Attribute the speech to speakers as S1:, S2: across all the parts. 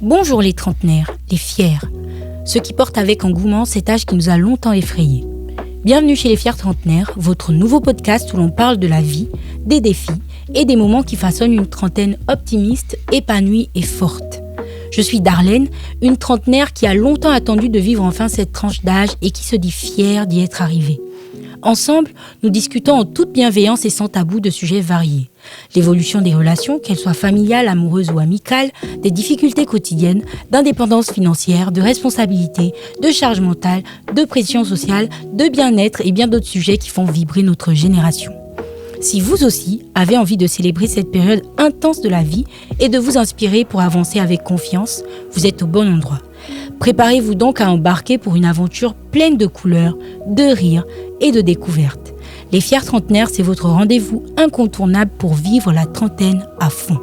S1: Bonjour les trentenaires, les fiers, ceux qui portent avec engouement cet âge qui nous a longtemps effrayés. Bienvenue chez les fiers trentenaires, votre nouveau podcast où l'on parle de la vie, des défis et des moments qui façonnent une trentaine optimiste, épanouie et forte. Je suis Darlène, une trentenaire qui a longtemps attendu de vivre enfin cette tranche d'âge et qui se dit fière d'y être arrivée. Ensemble, nous discutons en toute bienveillance et sans tabou de sujets variés. L'évolution des relations, qu'elles soient familiales, amoureuses ou amicales, des difficultés quotidiennes, d'indépendance financière, de responsabilité, de charge mentale, de pression sociale, de bien-être et bien d'autres sujets qui font vibrer notre génération. Si vous aussi avez envie de célébrer cette période intense de la vie et de vous inspirer pour avancer avec confiance, vous êtes au bon endroit. Préparez-vous donc à embarquer pour une aventure pleine de couleurs, de rires et de découvertes. Les fiers trentenaires, c'est votre rendez-vous incontournable pour vivre la trentaine à fond.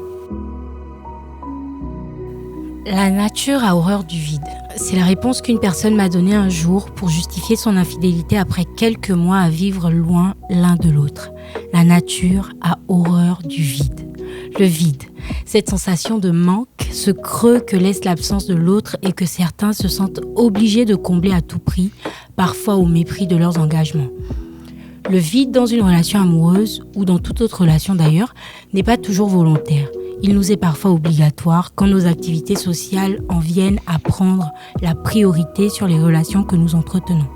S1: La nature a horreur du vide. C'est la réponse qu'une personne m'a donnée un jour pour justifier son infidélité après quelques mois à vivre loin l'un de l'autre. La nature a horreur du vide. Le vide, cette sensation de manque, ce creux que laisse l'absence de l'autre et que certains se sentent obligés de combler à tout prix, parfois au mépris de leurs engagements. Le vide dans une relation amoureuse, ou dans toute autre relation d'ailleurs, n'est pas toujours volontaire. Il nous est parfois obligatoire quand nos activités sociales en viennent à prendre la priorité sur les relations que nous entretenons.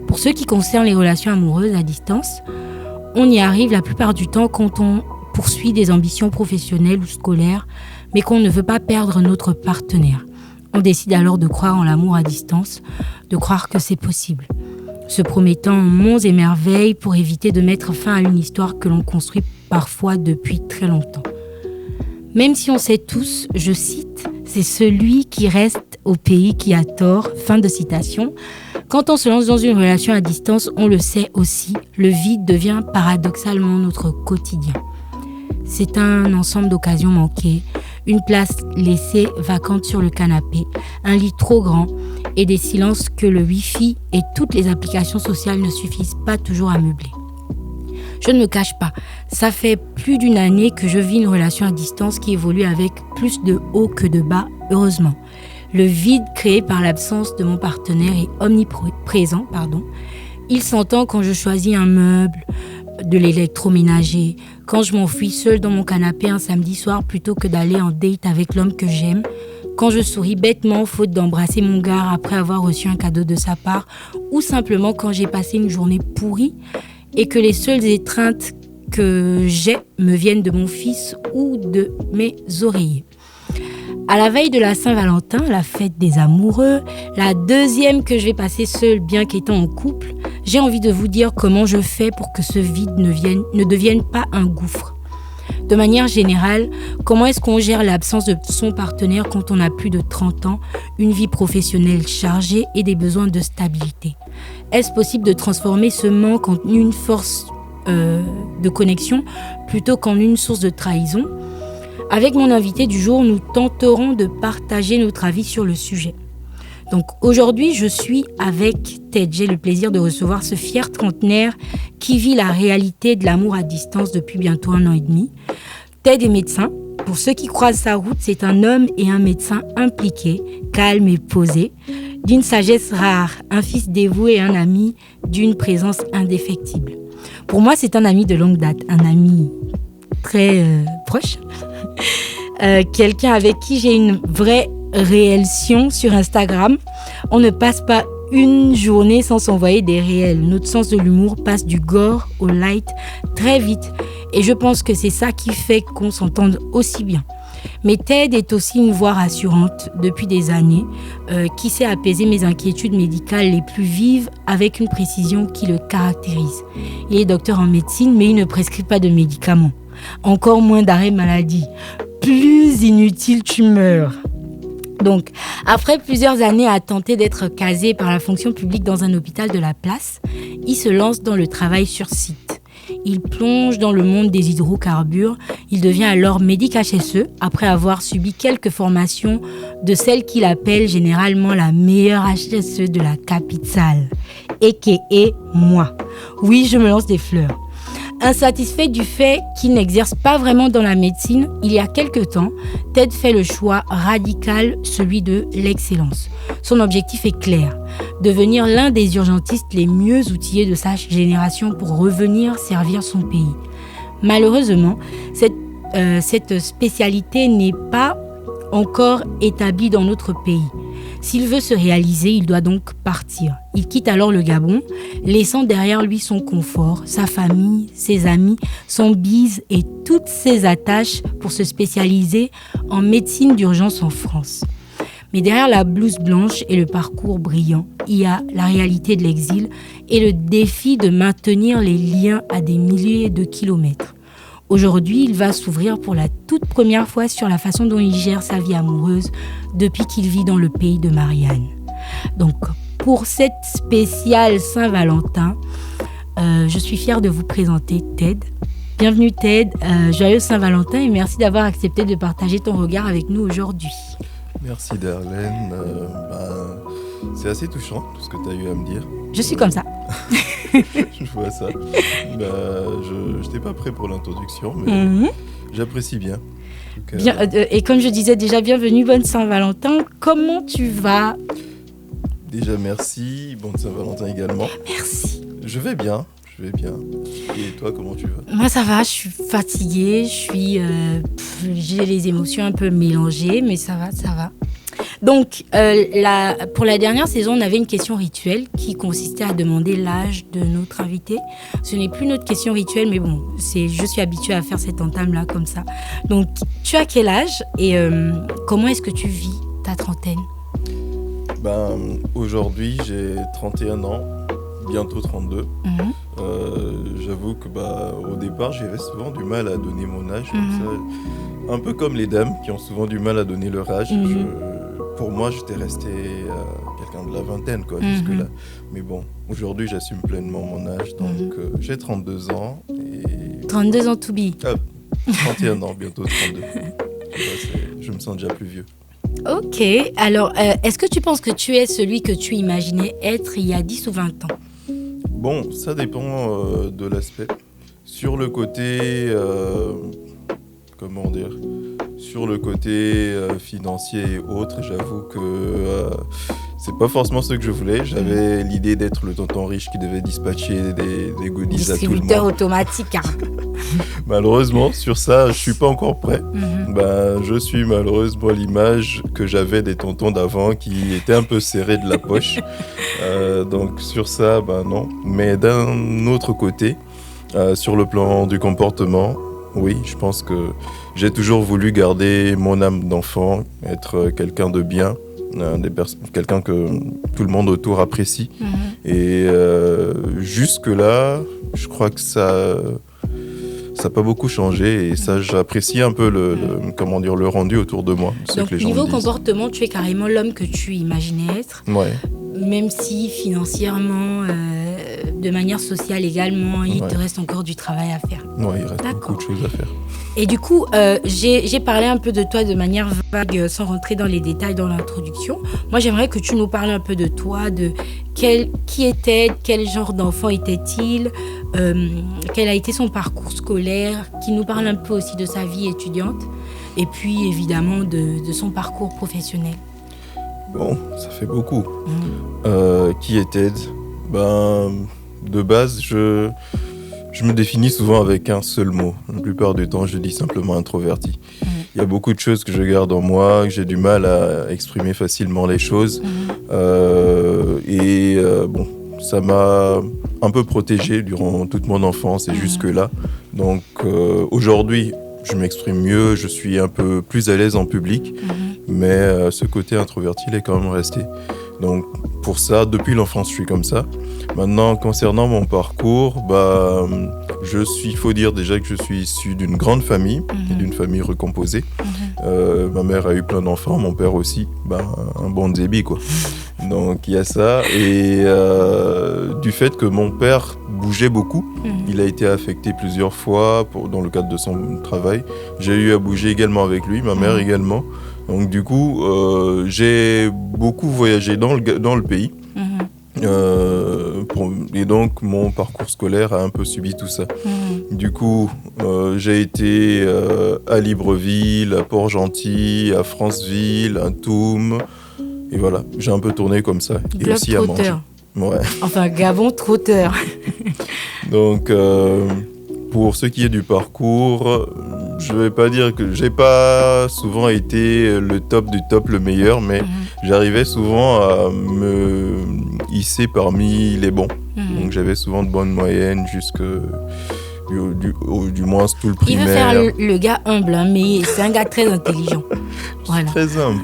S1: Pour ce qui concerne les relations amoureuses à distance, on y arrive la plupart du temps quand on poursuit des ambitions professionnelles ou scolaires, mais qu'on ne veut pas perdre notre partenaire. On décide alors de croire en l'amour à distance, de croire que c'est possible, se promettant monts et merveilles pour éviter de mettre fin à une histoire que l'on construit parfois depuis très longtemps. Même si on sait tous, je cite, « c'est celui qui reste au pays qui a tort », fin de citation. Quand on se lance dans une relation à distance, on le sait aussi, le vide devient paradoxalement notre quotidien. C'est un ensemble d'occasions manquées, une place laissée vacante sur le canapé, un lit trop grand et des silences que le Wi-Fi et toutes les applications sociales ne suffisent pas toujours à meubler. Je ne me cache pas, ça fait plus d'une année que je vis une relation à distance qui évolue avec plus de hauts que de bas, heureusement. Le vide créé par l'absence de mon partenaire est omniprésent. Il s'entend quand je choisis un meuble, de l'électroménager, quand je m'enfuis seule dans mon canapé un samedi soir plutôt que d'aller en date avec l'homme que j'aime, quand je souris bêtement faute d'embrasser mon gars après avoir reçu un cadeau de sa part, ou simplement quand j'ai passé une journée pourrie et que les seules étreintes que j'ai me viennent de mon fils ou de mes oreillers. À la veille de la Saint-Valentin, la fête des amoureux, la deuxième que je vais passer seule bien qu'étant en couple, j'ai envie de vous dire comment je fais pour que ce vide ne devienne pas un gouffre. De manière générale, comment est-ce qu'on gère l'absence de son partenaire quand on a plus de 30 ans, une vie professionnelle chargée et des besoins de stabilité? Est-ce possible de transformer ce manque en une force de connexion plutôt qu'en une source de trahison? Avec mon invité du jour, nous tenterons de partager notre avis sur le sujet. Donc aujourd'hui, je suis avec Ted. J'ai le plaisir de recevoir ce fier trentenaire qui vit la réalité de l'amour à distance depuis bientôt 1 an et demi. Ted est médecin. Pour ceux qui croisent sa route, c'est un homme et un médecin impliqués, calme et posé, d'une sagesse rare, un fils dévoué et un ami d'une présence indéfectible. Pour moi, c'est un ami de longue date, un ami très proche, quelqu'un avec qui j'ai une vraie réelsion sur Instagram. On ne passe pas une journée sans s'envoyer des réels. Notre sens de l'humour passe du gore au light très vite. Et je pense que c'est ça qui fait qu'on s'entende aussi bien. Mais Ted est aussi une voix rassurante depuis des années qui sait apaiser mes inquiétudes médicales les plus vives avec une précision qui le caractérise. Il est docteur en médecine, mais il ne prescrit pas de médicaments. Encore moins d'arrêt maladie. Plus inutile, tu meurs. Donc, après plusieurs années à tenter d'être casé par la fonction publique dans un hôpital de la place, il se lance dans le travail sur site. Il plonge dans le monde des hydrocarbures. Il devient alors médic HSE après avoir subi quelques formations de celle qu'il appelle généralement la meilleure HSE de la capitale, a.k.a. moi. Oui, je me lance des fleurs. Insatisfait du fait qu'il n'exerce pas vraiment dans la médecine, il y a quelque temps, Ted fait le choix radical, celui de l'excellence. Son objectif est clair, devenir l'un des urgentistes les mieux outillés de sa génération pour revenir servir son pays. Malheureusement, cette spécialité n'est pas encore établie dans notre pays. S'il veut se réaliser, il doit donc partir. Il quitte alors le Gabon, laissant derrière lui son confort, sa famille, ses amis, son bise et toutes ses attaches pour se spécialiser en médecine d'urgence en France. Mais derrière la blouse blanche et le parcours brillant, il y a la réalité de l'exil et le défi de maintenir les liens à des milliers de kilomètres. Aujourd'hui, il va s'ouvrir pour la toute première fois sur la façon dont il gère sa vie amoureuse depuis qu'il vit dans le pays de Marianne. Donc, pour cette spéciale Saint-Valentin, je suis fière de vous présenter Ted. Bienvenue Ted, joyeux Saint-Valentin et merci d'avoir accepté de partager ton regard avec nous aujourd'hui.
S2: Merci Darlène, c'est assez touchant tout ce que tu as eu à me dire.
S1: Je suis comme ça.
S2: Je vois ça. Je n'étais pas prêt pour l'introduction, mais j'apprécie bien.
S1: Bien, et comme je disais déjà, bienvenue, bonne Saint-Valentin. Comment tu vas ?
S2: Déjà merci, bonne Saint-Valentin également.
S1: Merci.
S2: Je vais bien. Et toi, comment tu vas ?
S1: Moi, ça va, je suis fatiguée, j'ai les émotions un peu mélangées, mais ça va. Donc, pour la dernière saison, on avait une question rituelle qui consistait à demander l'âge de notre invité. Ce n'est plus notre question rituelle, mais bon, je suis habituée à faire cette entame-là comme ça. Donc, tu as quel âge et comment est-ce que tu vis ta trentaine ?
S2: Aujourd'hui, j'ai 31 ans, bientôt 32. J'avoue que au départ, j'avais souvent du mal à donner mon âge. Comme ça, un peu comme les dames qui ont souvent du mal à donner leur âge. Pour moi, j'étais resté quelqu'un de la vingtaine, jusque-là. Mais bon, aujourd'hui, j'assume pleinement mon âge. Donc, j'ai 32 ans. Et...
S1: 32 ans to be.
S2: 31 ans, bientôt 32. Je me sens déjà plus vieux.
S1: Ok. Alors, est-ce que tu penses que tu es celui que tu imaginais être il y a 10 ou 20 ans ?
S2: Bon, ça dépend de l'aspect. Sur le côté... sur le côté financier et autres, j'avoue que c'est pas forcément ce que je voulais. J'avais l'idée d'être le tonton riche qui devait dispatcher des goodies à tout le monde.
S1: Distributeur automatique.
S2: Malheureusement, sur ça, je suis pas encore prêt. Je suis malheureusement à l'image que j'avais des tontons d'avant qui étaient un peu serrés de la poche. Donc sur ça, non. Mais d'un autre côté, sur le plan du comportement, oui, je pense que j'ai toujours voulu garder mon âme d'enfant, être quelqu'un de bien, quelqu'un que tout le monde autour apprécie. Et jusque-là, je crois que ça n'a pas beaucoup changé. Et ça, j'apprécie un peu le rendu autour de moi.
S1: Donc,
S2: que les gens
S1: niveau
S2: me disent.
S1: comportement, tu es carrément l'homme que tu imaginais être.
S2: Ouais.
S1: Même si financièrement, de manière sociale également, il te reste encore du travail à faire.
S2: Ouais, il reste beaucoup de choses à faire.
S1: Et du coup, j'ai parlé un peu de toi de manière vague, sans rentrer dans les détails dans l'introduction. Moi, j'aimerais que tu nous parles un peu de toi, de qui était, quel genre d'enfant était-il, quel a été son parcours scolaire, qui nous parle un peu aussi de sa vie étudiante, et puis évidemment de son parcours professionnel.
S2: Bon, ça fait beaucoup. Qui est Ted ? De base, je me définis souvent avec un seul mot. La plupart du temps, je dis simplement introverti. Il y a beaucoup de choses que je garde en moi, que j'ai du mal à exprimer facilement les choses. Ça m'a un peu protégé durant toute mon enfance et jusque-là. Donc aujourd'hui, je m'exprime mieux, je suis un peu plus à l'aise en public. Mais ce côté introverti, il est quand même resté. Donc pour ça, depuis l'enfance, je suis comme ça. Maintenant, concernant mon parcours, il faut dire déjà que je suis issu d'une grande famille, et d'une famille recomposée. Ma mère a eu plein d'enfants, mon père aussi, un bon débit quoi. Donc il y a ça. Et du fait que mon père bougeait beaucoup, il a été affecté plusieurs fois dans le cadre de son travail. J'ai eu à bouger également avec lui, ma mère également. Donc du coup, j'ai beaucoup voyagé dans le pays Et donc, mon parcours scolaire a un peu subi tout ça. Du coup, j'ai été à Libreville, à Port-Gentil, à Franceville, à Toum. Et voilà, j'ai un peu tourné comme ça. Et
S1: Globe
S2: aussi à manger.
S1: trotteur.
S2: Ouais.
S1: Enfin, Gabon trotteur.
S2: Donc, pour ce qui est du parcours, je vais pas dire que j'ai pas souvent été le top du top, le meilleur, mais j'arrivais souvent à me hisser parmi les bons. Donc, j'avais souvent de bonnes moyennes jusque du moins tout le
S1: Il
S2: primaire.
S1: veut faire le gars humble, hein, mais c'est un gars très intelligent. Voilà.
S2: Très humble.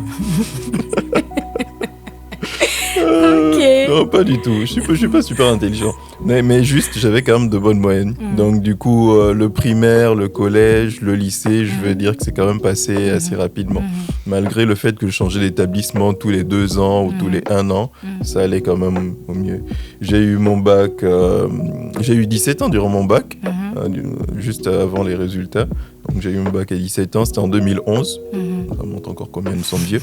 S1: Ok.
S2: Non, pas du tout. Je suis pas super intelligent. Mais juste, j'avais quand même de bonnes moyennes. Donc, du coup, le primaire, le collège, le lycée, je vais dire que c'est quand même passé assez rapidement. Malgré le fait que je changeais d'établissement tous les 2 ans ou tous les 1 an, ça allait quand même au mieux. J'ai eu mon bac, j'ai eu 17 ans durant mon bac, juste avant les résultats. Donc, j'ai eu mon bac à 17 ans, c'était en 2011. Ça montre encore combien nous sommes vieux.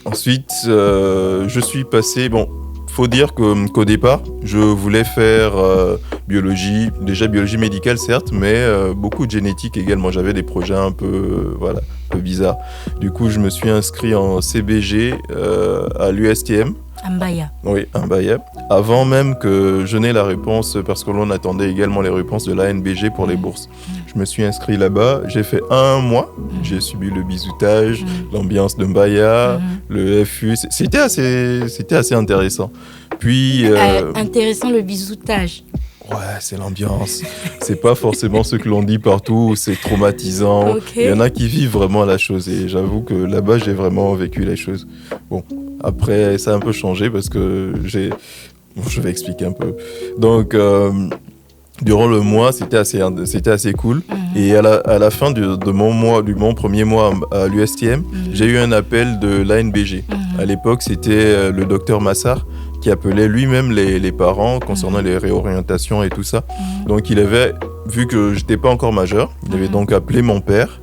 S2: Ensuite, je suis passé... Bon, faut dire qu'au départ, je voulais faire biologie, déjà biologie médicale certes, mais beaucoup de génétique également. J'avais des projets un peu bizarres. Du coup, je me suis inscrit en CBG à l'USTM.
S1: Mbaya.
S2: Oui, Mbaya. Avant même que je n'ai la réponse, parce que l'on attendait également les réponses de l'ANBG pour les bourses. Je me suis inscrit là-bas, j'ai fait 1 mois, j'ai subi le bisoutage, l'ambiance de Mbaya, le FU, c'était assez intéressant. Puis...
S1: intéressant le bisoutage.
S2: Ouais, c'est l'ambiance. C'est pas forcément ce que l'on dit partout, c'est traumatisant.
S1: Okay.
S2: Il y en a qui vivent vraiment la chose et j'avoue que là-bas, j'ai vraiment vécu les choses. Bon, après, ça a un peu changé parce que je vais expliquer un peu. Donc, durant le mois, c'était assez cool. Et à la fin de mon premier mois à l'USTM, j'ai eu un appel de l'ANBG. À l'époque, c'était le docteur Massar qui appelait lui-même les parents concernant les réorientations et tout ça. Donc, il avait vu que j'étais pas encore majeur, il avait donc appelé mon père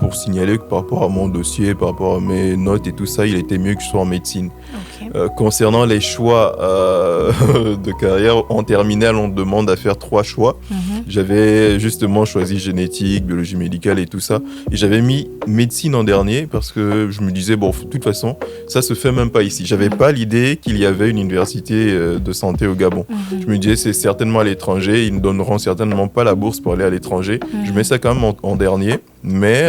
S2: pour signaler que par rapport à mon dossier, par rapport à mes notes et tout ça, il était mieux que je sois en médecine. Okay. Concernant les choix de carrière, en terminale, on demande à faire 3 choix. J'avais justement choisi génétique, biologie médicale et tout ça. Et j'avais mis médecine en dernier parce que je me disais, bon, de toute façon, ça se fait même pas ici. J'avais pas l'idée qu'il y avait une université de santé au Gabon. Je me disais, c'est certainement à l'étranger, ils ne donneront certainement pas la bourse pour aller à l'étranger. Je mets ça quand même en dernier, mais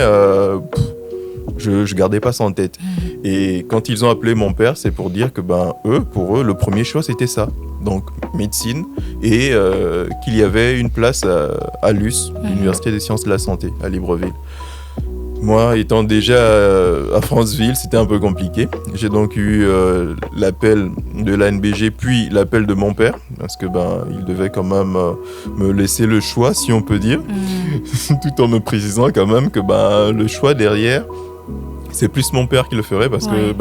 S2: je gardais pas ça en tête. Et quand ils ont appelé mon père, c'est pour dire que pour eux, le premier choix, c'était ça. Donc, médecine, et qu'il y avait une place à l'US, l'Université des sciences de la santé, à Libreville. Moi, étant déjà à Franceville, c'était un peu compliqué. J'ai donc eu l'appel de l'ANBG, puis l'appel de mon père, parce que il devait quand même me laisser le choix, si on peut dire, tout en me précisant quand même que le choix derrière, c'est plus mon père qui le ferait, parce que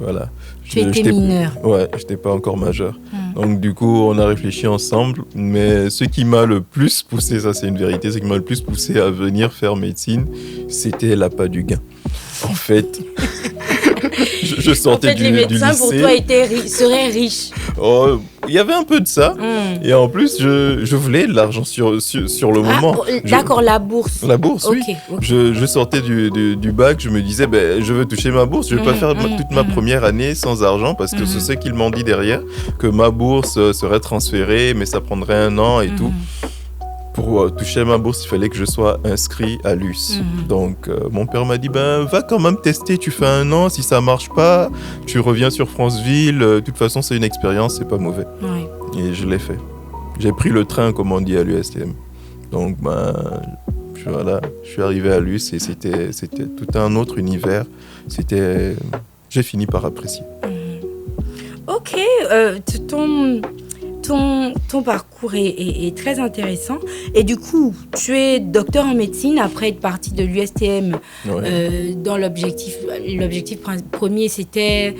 S2: voilà.
S1: Tu étais mineur.
S2: Ouais, j'étais pas encore majeur. Donc du coup, on a réfléchi ensemble, mais ce qui m'a le plus poussé, ça c'est une vérité, ce qui m'a le plus poussé à venir faire médecine, c'était l'appât du gain. En fait, je sortais du lycée.
S1: Les médecins pour toi seraient riches.
S2: Oh, il y avait un peu de ça. Et en plus, je voulais de l'argent sur le moment.
S1: D'accord, la bourse.
S2: La bourse, oui.
S1: Okay.
S2: Je sortais du bac, je me disais, je veux toucher ma bourse. Je ne vais pas faire toute ma première année sans argent parce que c'est ce qu'ils m'ont dit derrière, que ma bourse serait transférée, mais ça prendrait 1 an et tout. Pour toucher ma bourse, il fallait que je sois inscrit à l'US. Donc, mon père m'a dit, va quand même tester, tu fais 1 an, si ça marche pas, tu reviens sur Franceville, de toute façon, c'est une expérience, c'est pas mauvais. Ouais. Et je l'ai fait. J'ai pris le train, comme on dit, à l'USTM. Donc, je suis arrivé à l'US et c'était tout un autre univers. J'ai fini par apprécier.
S1: Ok, ton parcours est très intéressant. Et du coup, tu es docteur en médecine après être parti de l'USTM. Dans l'objectif premier, c'était,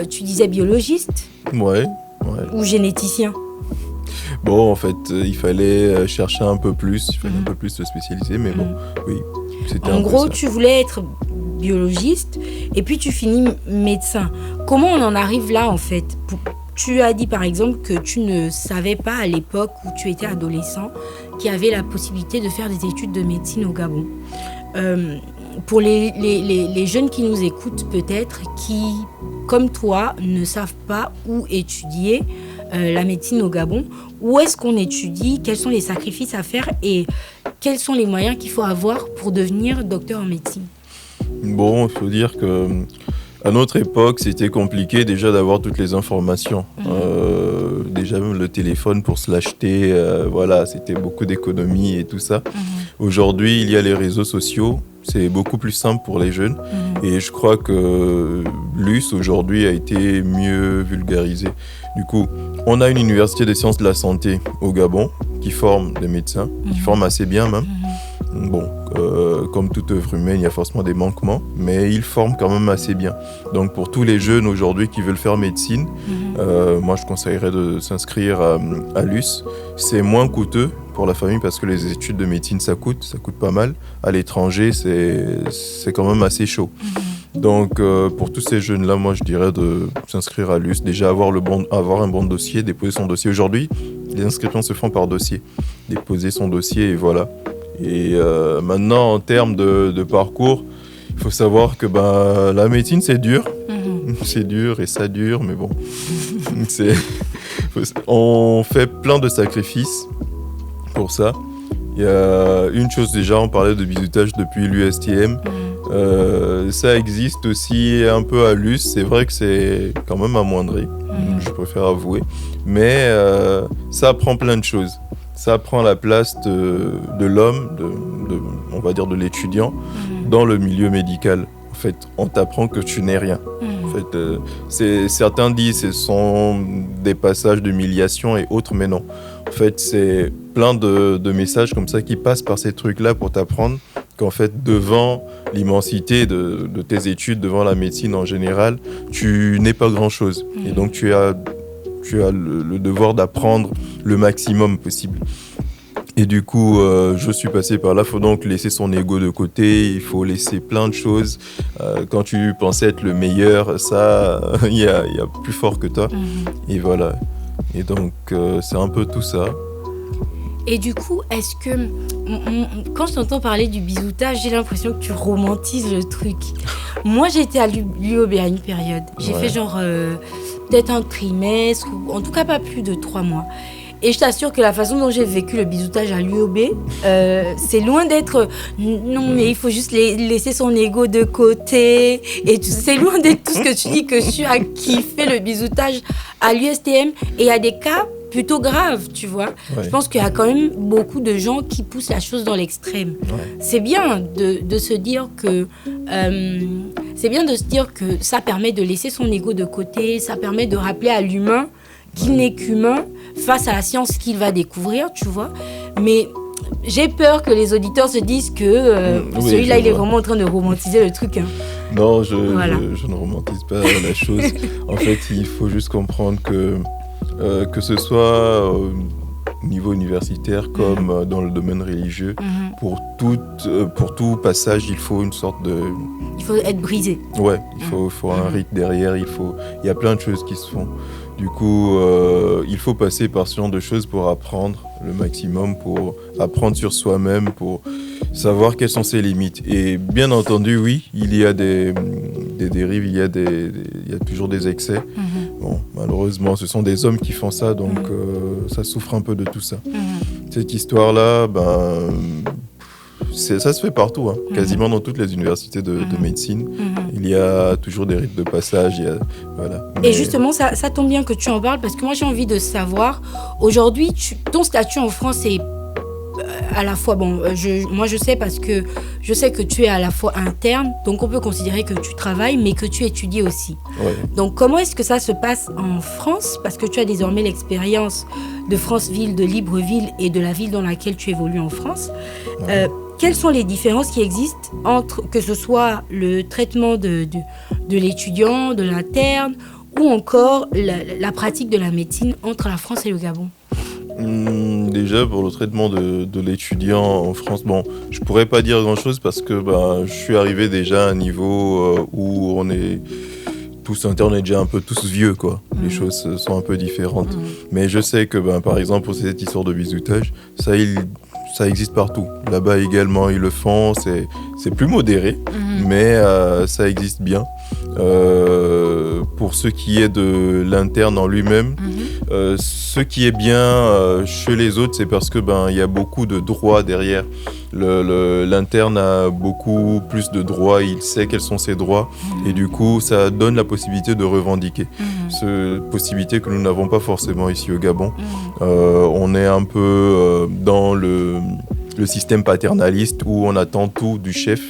S1: tu disais biologiste.
S2: Ouais.
S1: Ou généticien.
S2: Bon, en fait, il fallait chercher un peu plus, il fallait un peu plus se spécialiser, mais bon, oui.
S1: En gros, tu voulais être biologiste et puis tu finis médecin. Comment on en arrive là en fait ? Tu as dit par exemple que tu ne savais pas à l'époque où tu étais adolescent qu'il y avait la possibilité de faire des études de médecine au Gabon. Pour les jeunes qui nous écoutent peut-être, qui, comme toi, ne savent pas où étudier la médecine au Gabon, où est-ce qu'on étudie, quels sont les sacrifices à faire et quels sont les moyens qu'il faut avoir pour devenir docteur en médecine ?
S2: Bon, il faut dire que à notre époque, c'était compliqué déjà d'avoir toutes les informations. Déjà même le téléphone pour se l'acheter, voilà, c'était beaucoup d'économies et tout ça. Aujourd'hui, il y a les réseaux sociaux, c'est beaucoup plus simple pour les jeunes. Et je crois que l'US aujourd'hui a été mieux vulgarisé. Du coup, on a une université des sciences de la santé au Gabon qui forme des médecins, qui forme assez bien même. Bon, comme toute œuvre humaine, il y a forcément des manquements, mais ils forment quand même assez bien. Donc pour tous les jeunes aujourd'hui qui veulent faire médecine, moi je conseillerais de s'inscrire à l'US. C'est moins coûteux pour la famille parce que les études de médecine ça coûte pas mal. À l'étranger, c'est quand même assez chaud. Donc pour tous ces jeunes-là, moi je dirais de s'inscrire à l'US, déjà avoir un bon dossier, déposer son dossier. Aujourd'hui, les inscriptions se font par dossier. Déposer son dossier et voilà. Et maintenant, en termes de parcours, il faut savoir que la médecine, c'est dur. C'est dur et ça dure, mais bon. On fait plein de sacrifices pour ça. Il y a une chose déjà, on parlait de bizutage depuis l'USTM. Ça existe aussi un peu à l'US. C'est vrai que c'est quand même amoindri, je préfère avouer. Mais ça apprend plein de choses. Ça prend la place de l'homme, on va dire de l'étudiant, dans le milieu médical. En fait, on t'apprend que tu n'es rien. En fait, certains disent que ce sont des passages d'humiliation et autres, mais non. En fait, c'est plein de messages comme ça qui passent par ces trucs-là pour t'apprendre qu'en fait, devant l'immensité de tes études, devant la médecine en général, tu n'es pas grand-chose. Et donc, tu as le devoir d'apprendre le maximum possible. Et du coup, je suis passé par là. Il faut donc laisser son ego de côté. Il faut laisser plein de choses. Quand tu pensais être le meilleur, ça, il y a plus fort que toi. Et voilà. Et donc, c'est un peu tout ça.
S1: Et du coup, est-ce que... Quand je t'entends parler du bisoutage, j'ai l'impression que tu romantises le truc. Moi, j'ai été à l'UOB à une période. J'ai fait genre... peut-être un trimestre, ou en tout cas pas plus de 3 mois. Et je t'assure que la façon dont j'ai vécu le bisoutage à l'UOB, c'est loin d'être non mais il faut juste laisser son ego de côté. Et c'est loin d'être tout ce que tu dis que tu as kiffé le bisoutage à l'USTM. Et il y a des cas plutôt graves, tu vois. Je pense qu'il y a quand même beaucoup de gens qui poussent la chose dans l'extrême. C'est bien de se dire que... c'est bien de se dire que ça permet de laisser son ego de côté, ça permet de rappeler à l'humain qu'il n'est qu'humain face à la science qu'il va découvrir, tu vois. Mais j'ai peur que les auditeurs se disent que celui-là, il est vraiment en train de romantiser le truc.
S2: Non, je ne romantise pas la chose. En fait, il faut juste comprendre que ce soit au niveau universitaire comme dans le domaine religieux, pour tout passage, il faut une sorte de...
S1: Il faut être brisé.
S2: Ouais, il faut un rite derrière, il y a plein de choses qui se font. Du coup, il faut passer par ce genre de choses pour apprendre le maximum, pour apprendre sur soi-même, pour savoir quelles sont ses limites. Et bien entendu, oui, il y a des dérives, il y a toujours des excès. Bon, malheureusement, ce sont des hommes qui font ça, donc ça souffre un peu de tout ça. Cette histoire-là, ça se fait partout, quasiment dans toutes les universités de médecine. Il y a toujours des rites de passage. Voilà.
S1: Et justement, ça tombe bien que tu en parles, parce que moi, j'ai envie de savoir, aujourd'hui, ton statut en France est à la fois, moi je sais parce que je sais que tu es à la fois interne, donc on peut considérer que tu travailles, mais que tu étudies aussi. Donc comment est-ce que ça se passe en France ? Parce que tu as désormais l'expérience de Franceville, de Libreville et de la ville dans laquelle tu évolues en France. Quelles sont les différences qui existent entre, que ce soit le traitement de l'étudiant, de l'interne, ou encore la pratique de la médecine entre la France et le Gabon ?
S2: Déjà, pour le traitement de l'étudiant en France, bon, je pourrais pas dire grand-chose parce que je suis arrivé déjà à un niveau où on est tous internes, on est déjà un peu tous vieux, quoi. Les choses sont un peu différentes. Mais je sais que, par exemple, pour cette histoire de bizutage, ça existe partout. Là-bas également, ils le font. C'est plus modéré, mais ça existe bien. Pour ce qui est de l'interne en lui-même, ce qui est bien chez les autres, c'est parce que il y a beaucoup de droits derrière. L'interne a beaucoup plus de droits, il sait quels sont ses droits, et du coup, ça donne la possibilité de revendiquer. Cette possibilité que nous n'avons pas forcément ici au Gabon. On est un peu dans le système paternaliste où on attend tout du chef,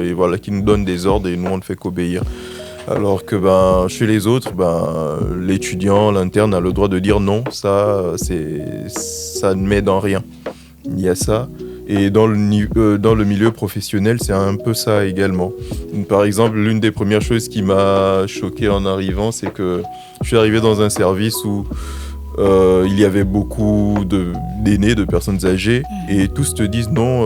S2: et voilà, qui nous donne des ordres et nous on ne fait qu'obéir. Alors que chez les autres, l'étudiant, l'interne a le droit de dire non, ça ne m'aide en rien. Il y a ça. Et dans le milieu professionnel, c'est un peu ça également. Par exemple, l'une des premières choses qui m'a choqué en arrivant, c'est que je suis arrivé dans un service où il y avait beaucoup d'aînés, de personnes âgées, et tous te disent non,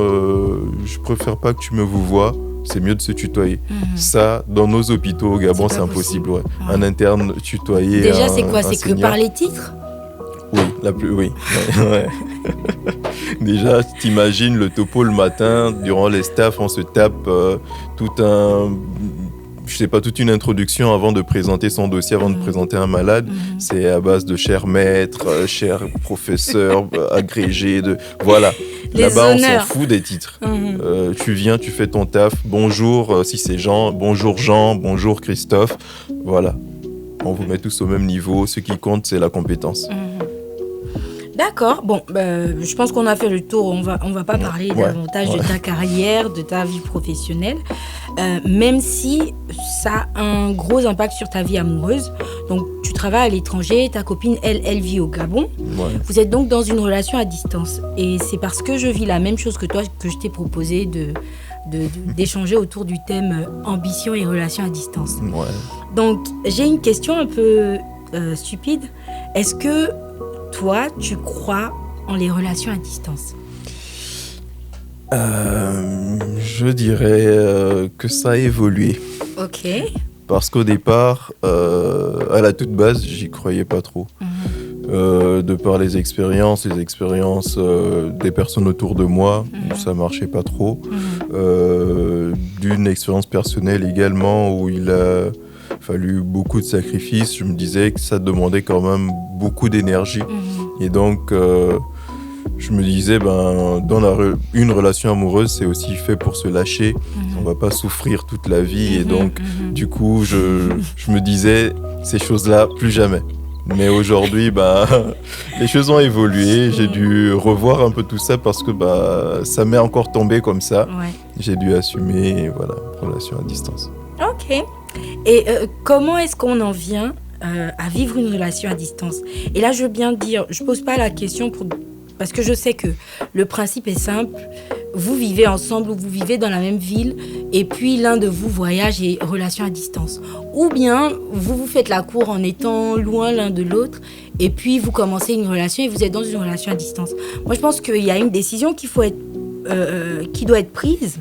S2: je préfère pas que tu me vois, c'est mieux de se tutoyer. Ça, dans nos hôpitaux au Gabon, c'est impossible. Ouais. Un interne tutoyer.
S1: Déjà, c'est quoi? C'est que par les titres?
S2: Oui, oui. Ouais. Déjà, t'imagines le topo le matin, durant les staffs, on se tape toute une introduction avant de présenter son dossier, avant de présenter un malade. C'est à base de cher maître, cher professeur, agrégé, voilà. Là-bas, on s'en fout des titres. Tu viens, tu fais ton taf. Bonjour, si c'est Jean, bonjour Christophe. Voilà. On vous met tous au même niveau. Ce qui compte, c'est la compétence.
S1: D'accord. Bon, je pense qu'on a fait le tour. On va pas parler davantage de ta carrière, de ta vie professionnelle, même si ça a un gros impact sur ta vie amoureuse. Donc, tu travailles à l'étranger, ta copine, elle vit au Gabon. Ouais. Vous êtes donc dans une relation à distance. Et c'est parce que je vis la même chose que toi que je t'ai proposé d'échanger autour du thème ambition et relations à distance. Ouais. Donc, j'ai une question un peu stupide. Est-ce que toi, tu crois en les relations à distance?
S2: Je dirais que ça a évolué.
S1: Ok.
S2: Parce qu'au départ, à la toute base, j'y croyais pas trop. De par les expériences des personnes autour de moi, ça marchait pas trop. D'une expérience personnelle également, où il a fallu beaucoup de sacrifices, je me disais que ça demandait quand même beaucoup d'énergie. Et donc, je me disais, une relation amoureuse, c'est aussi fait pour se lâcher. On va pas souffrir toute la vie. Et donc, du coup, je me disais, ces choses-là, plus jamais. Mais aujourd'hui, les choses ont évolué. J'ai dû revoir un peu tout ça parce que ça m'est encore tombé comme ça. Ouais. J'ai dû assumer, voilà, relation à distance.
S1: Ok. Et comment est-ce qu'on en vient à vivre une relation à distance? Et là, je veux bien dire, je pose pas la question parce que je sais que le principe est simple. Vous vivez ensemble ou vous vivez dans la même ville et puis l'un de vous voyage et relation à distance. Ou bien vous vous faites la cour en étant loin l'un de l'autre et puis vous commencez une relation et vous êtes dans une relation à distance. Moi, je pense qu'il y a une décision qui doit être prise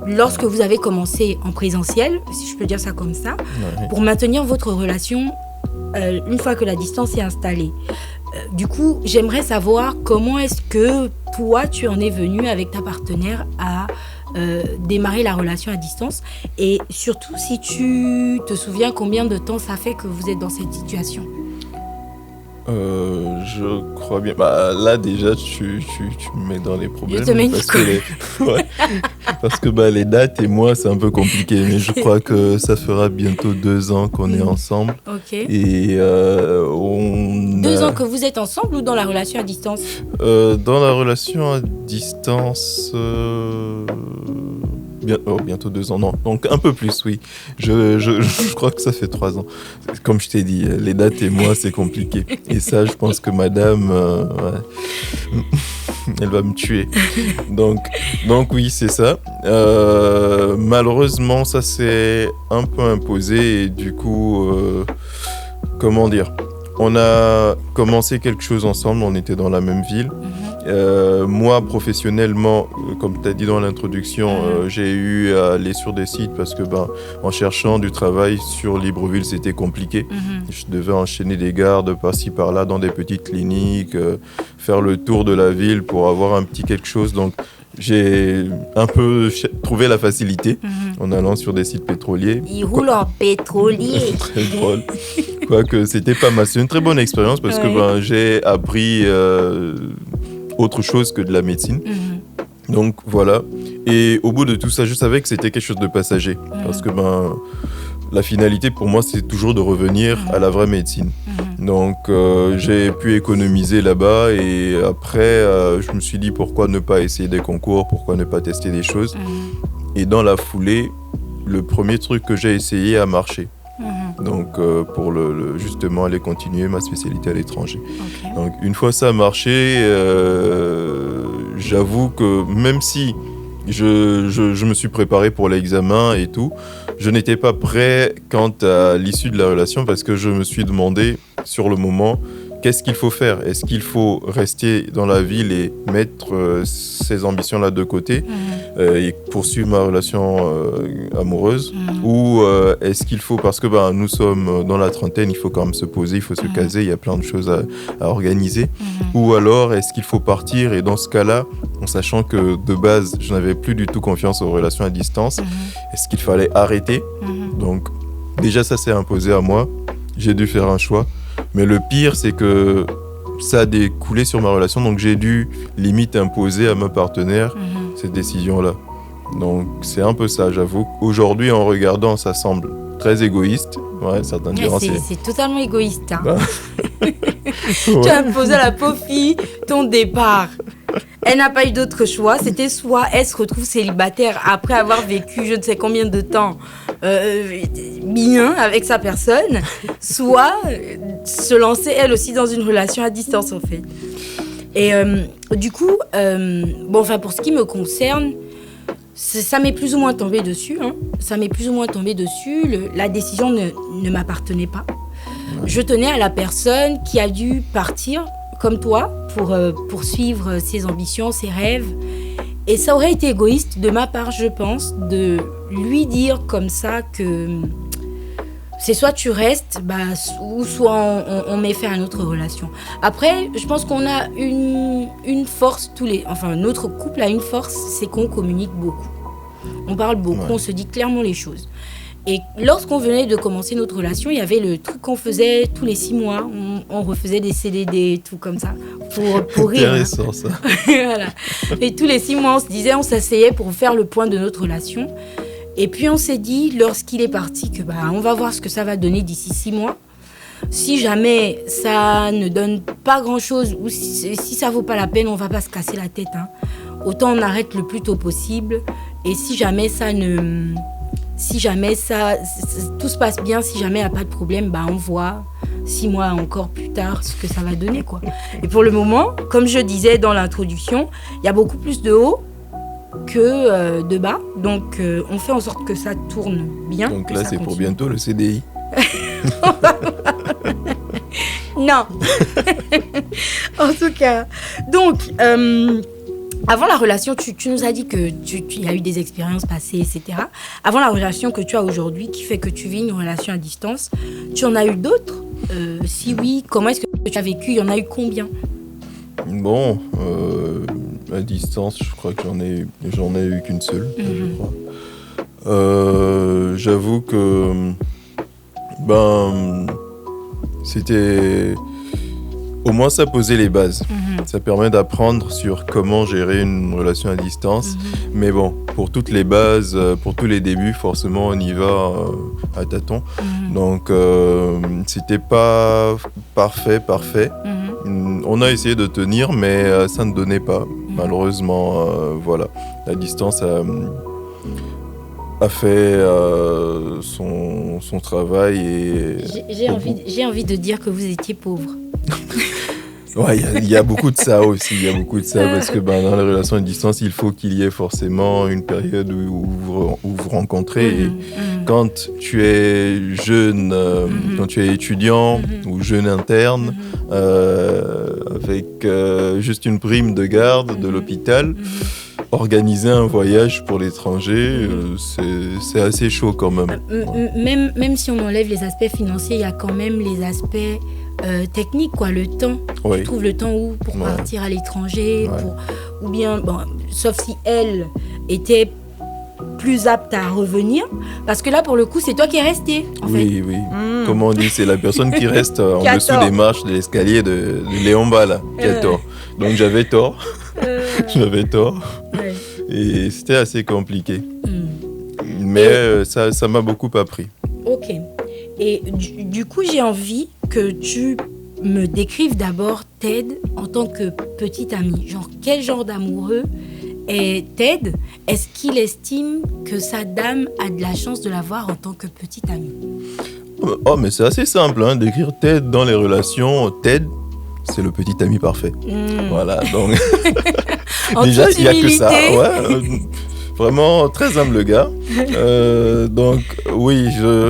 S1: lorsque vous avez commencé en présentiel, si je peux dire ça comme ça, pour maintenir votre relation une fois que la distance est installée. Du coup, j'aimerais savoir comment est-ce que toi, tu en es venu avec ta partenaire à démarrer la relation à distance et surtout si tu te souviens combien de temps ça fait que vous êtes dans cette situation.
S2: Je crois bien. Là déjà tu me mets dans les problèmes.
S1: Je te mets
S2: parce que les dates et moi c'est un peu compliqué, mais je crois que ça fera bientôt 2 ans qu'on est ensemble. Ok. Et
S1: 2 ans que vous êtes ensemble ou dans la relation à distance?
S2: Dans la relation à distance. Bientôt 2 ans, non. Donc un peu plus, oui. Je crois que ça fait 3 ans. Comme je t'ai dit, les dates et moi, c'est compliqué. Et ça, je pense que madame, elle va me tuer. Donc oui, c'est ça. Malheureusement, ça s'est un peu imposé et du coup, comment dire ? On a commencé quelque chose ensemble, on était dans la même ville. Moi, professionnellement, comme tu as dit dans l'introduction, j'ai eu à aller sur des sites parce que en cherchant du travail sur Libreville, c'était compliqué. Je devais enchaîner des gardes par-ci, par-là, dans des petites cliniques, faire le tour de la ville pour avoir un petit quelque chose. Donc, j'ai un peu trouvé la facilité en allant sur des sites pétroliers.
S1: Il roule en pétrolier.
S2: Très drôle. Quoique c'était pas mal. C'est une très bonne expérience parce que j'ai appris autre chose que de la médecine. Donc voilà. Et au bout de tout ça, je savais que c'était quelque chose de passager. Parce que la finalité pour moi, c'est toujours de revenir à la vraie médecine. Donc j'ai pu économiser là-bas et après je me suis dit pourquoi ne pas essayer des concours, pourquoi ne pas tester des choses. Et dans la foulée, le premier truc que j'ai essayé a marché. Donc pour justement aller continuer ma spécialité à l'étranger. Donc une fois ça a marché, j'avoue que même si je me suis préparé pour l'examen et tout, je n'étais pas prêt quant à l'issue de la relation parce que je me suis demandé sur le moment qu'est-ce qu'il faut faire. Est-ce qu'il faut rester dans la ville et mettre ces ambitions-là de côté et poursuivre ma relation amoureuse ou est-ce qu'il faut, parce que nous sommes dans la trentaine, il faut quand même se poser, il faut se caser, il y a plein de choses à organiser. Ou alors est-ce qu'il faut partir et dans ce cas-là, en sachant que de base, je n'avais plus du tout confiance aux relations à distance, est-ce qu'il fallait arrêter? Donc déjà ça s'est imposé à moi, j'ai dû faire un choix. Mais le pire, c'est que ça a découlé sur ma relation, donc j'ai dû limite imposer à ma partenaire cette décision-là. Donc c'est un peu ça, j'avoue. Aujourd'hui, en regardant, ça semble très égoïste. Ouais, certains diront
S1: c'est totalement égoïste. Hein. Tu as imposé à la pauvre fille ton départ. Elle n'a pas eu d'autre choix. C'était soit elle se retrouve célibataire après avoir vécu je ne sais combien de temps bien avec sa personne, soit se lancer elle aussi dans une relation à distance en fait. Et du coup, pour ce qui me concerne, ça m'est plus ou moins tombé dessus. Ça m'est plus ou moins tombé dessus. La décision ne m'appartenait pas. Je tenais à la personne qui a dû partir, comme toi, pour poursuivre ses ambitions, ses rêves. Et ça aurait été égoïste de ma part, je pense, de lui dire comme ça que c'est soit tu restes, ou soit on met fin à notre relation. Après, je pense qu'on a une force, notre couple a une force, c'est qu'on communique beaucoup. On parle beaucoup, on se dit clairement les choses. Et lorsqu'on venait de commencer notre relation, il y avait le truc qu'on faisait tous les 6 mois. On refaisait des CDD, tout comme ça, pour rire.
S2: Intéressant, ça.
S1: Voilà. Et tous les 6 mois, on s'asseyait pour faire le point de notre relation. Et puis on s'est dit, lorsqu'il est parti, que on va voir ce que ça va donner d'ici 6 mois. Si jamais ça ne donne pas grand-chose, ou si ça vaut pas la peine, on va pas se casser la tête. Autant on arrête le plus tôt possible. Et si jamais tout se passe bien, si jamais il n'y a pas de problème, on voit 6 mois encore plus tard ce que ça va donner, quoi. Et pour le moment, comme je disais dans l'introduction, il y a beaucoup plus de haut que de bas. Donc, on fait en sorte que ça tourne bien.
S2: Donc là, c'est pour bientôt le CDI.
S1: Non. En tout cas. Donc, avant la relation, tu nous as dit que tu as eu des expériences passées, etc. Avant la relation que tu as aujourd'hui, qui fait que tu vis une relation à distance, tu en as eu d'autres? Si oui, comment est-ce que tu as vécu? Il y en a eu combien?
S2: Bon, à distance, je crois que j'en ai eu qu'une seule, je crois. J'avoue que c'était... Au moins, ça posait les bases. Ça permet d'apprendre sur comment gérer une relation à distance. Mais bon, pour toutes les bases, pour tous les débuts, forcément, on y va à tâtons. Donc, c'était pas parfait. On a essayé de tenir, mais ça ne donnait pas. Malheureusement, voilà. La distance a fait son travail. Et
S1: j'ai envie de dire que vous étiez pauvre.
S2: Ouais, il y a beaucoup de ça aussi. Il y a beaucoup de ça parce que dans les relations à distance, il faut qu'il y ait forcément une période où vous rencontrez. Et quand tu es jeune, quand tu es étudiant ou jeune interne, avec juste une prime de garde de l'hôpital, organiser un voyage pour l'étranger, c'est assez chaud quand même.
S1: Même si on enlève les aspects financiers, il y a quand même les aspects techniques, quoi, le temps.
S2: Oui.
S1: Tu trouves le temps où pour partir à l'étranger, ou bien, bon, sauf si elle était plus apte à revenir, parce que là, pour le coup, c'est toi qui es resté.
S2: Oui. Comme on dit, c'est la personne qui reste en dessous des marches de l'escalier de Léon Bala qui a tort. Donc j'avais tort. J'avais tort. Ouais. Et c'était assez compliqué. Mais ça m'a beaucoup appris.
S1: Ok. Et du coup, j'ai envie que tu me décrives d'abord Ted en tant que petit ami. Genre, quel genre d'amoureux est Ted? Est-ce qu'il estime que sa dame a de la chance de l'avoir en tant que petit ami?
S2: Oh, mais c'est assez simple, hein, d'écrire Ted dans les relations. Ted, c'est le petit ami parfait. Voilà, donc... Déjà, il n'y a que ça. Ouais, vraiment très humble le gars. Donc, oui,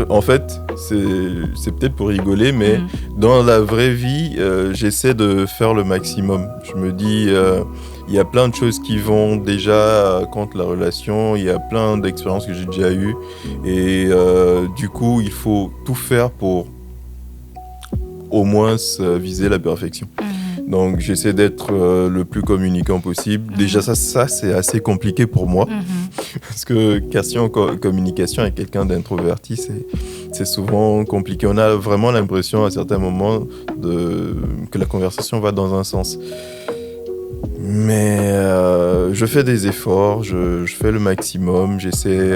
S2: en fait, c'est peut-être pour rigoler, mais dans la vraie vie, j'essaie de faire le maximum. Je me dis, il y a plein de choses qui vont déjà contre la relation. Il y a plein d'expériences que j'ai déjà eues. Et du coup, il faut tout faire pour au moins viser la perfection. Donc, j'essaie d'être le plus communicant possible. Déjà, ça c'est assez compliqué pour moi. Parce que question communication avec quelqu'un d'introverti, c'est souvent compliqué. On a vraiment l'impression à certains moments que la conversation va dans un sens. Mais je fais des efforts, je fais le maximum. J'essaie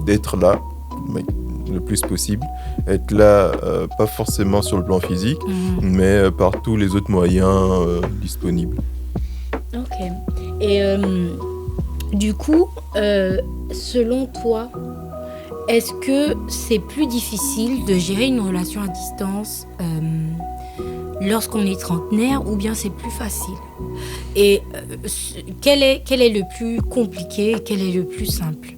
S2: d'être là le plus possible. Être là, pas forcément sur le plan physique, mais par tous les autres moyens disponibles.
S1: Ok. Et du coup, selon toi, est-ce que c'est plus difficile de gérer une relation à distance lorsqu'on est trentenaire ou bien c'est plus facile? Et quel est le plus compliqué et quel est le plus simple?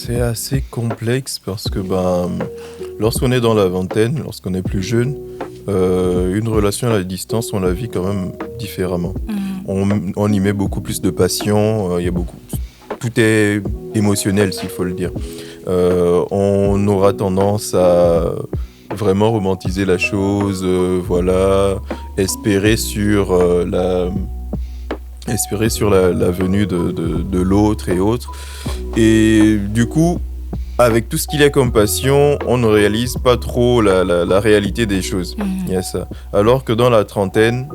S2: C'est assez complexe parce que lorsqu'on est dans la vingtaine, lorsqu'on est plus jeune, une relation à la distance, on la vit quand même différemment. On y met beaucoup plus de passion, tout est émotionnel s'il faut le dire. On aura tendance à vraiment romantiser la chose, espérer sur la venue de l'autre et autres. Et du coup, avec tout ce qu'il y a comme passion, on ne réalise pas trop la réalité des choses. Il y a ça. Alors que dans la trentaine,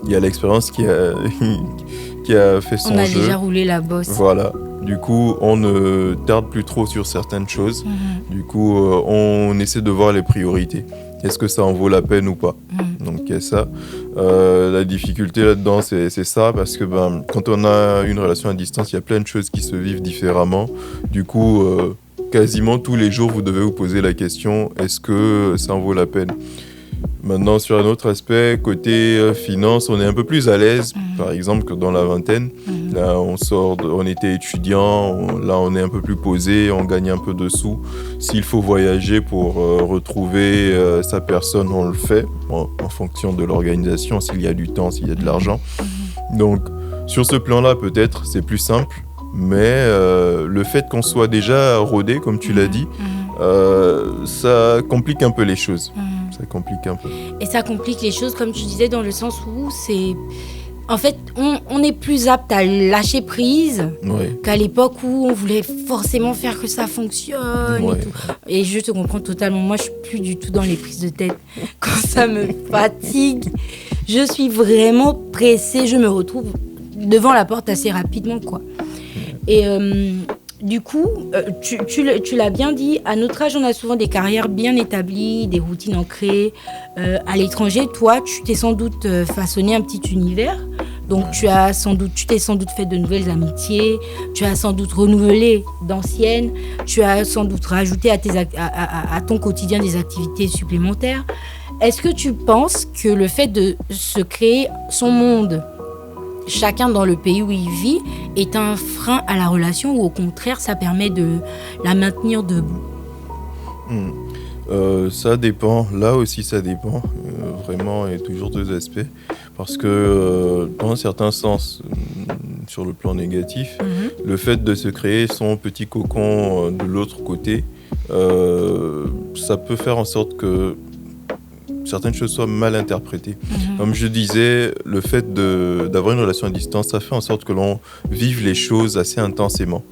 S2: il y a l'expérience qui a fait son jeu.
S1: On a déjà roulé la bosse.
S2: Voilà. Du coup, on ne tarde plus trop sur certaines choses. Du coup, on essaie de voir les priorités. Est-ce que ça en vaut la peine ou pas? Donc, il y a ça. La difficulté là-dedans, c'est ça, parce que quand on a une relation à distance, il y a plein de choses qui se vivent différemment. Du coup, quasiment tous les jours, vous devez vous poser la question, est-ce que ça en vaut la peine? Maintenant, sur un autre aspect, côté finance, on est un peu plus à l'aise, par exemple, que dans la vingtaine. Là, on était étudiant, là, on est un peu plus posé, on gagne un peu de sous. S'il faut voyager pour retrouver sa personne, on le fait, en fonction de l'organisation, s'il y a du temps, s'il y a de l'argent. Donc, sur ce plan-là, peut-être, c'est plus simple, mais le fait qu'on soit déjà rodé, comme tu l'as dit, ça complique un peu les choses. Ça complique un peu.
S1: Et ça complique les choses, comme tu disais, dans le sens où c'est... En fait, on est plus apte à lâcher prise qu'à l'époque où on voulait forcément faire que ça fonctionne. Et tout. Et je te comprends totalement. Moi, je suis plus du tout dans les prises de tête. Quand ça me fatigue, je suis vraiment pressée. Je me retrouve devant la porte assez rapidement, quoi. Et... du coup, tu l'as bien dit, à notre âge, on a souvent des carrières bien établies, des routines ancrées. À l'étranger, toi, tu t'es sans doute façonné un petit univers. Donc, tu t'es sans doute fait de nouvelles amitiés, tu as sans doute renouvelé d'anciennes, tu as sans doute rajouté à ton quotidien des activités supplémentaires. Est-ce que tu penses que le fait de se créer son monde, chacun dans le pays où il vit, est un frein à la relation ou au contraire, ça permet de la maintenir debout?
S2: Ça dépend. Là aussi, ça dépend. Vraiment, il y a toujours deux aspects. Parce que, dans un certain sens, sur le plan négatif, le fait de se créer son petit cocon de l'autre côté, ça peut faire en sorte que certaines choses soient mal interprétées. Comme je disais, le fait d'avoir une relation à distance, ça fait en sorte que l'on vive les choses assez intensément.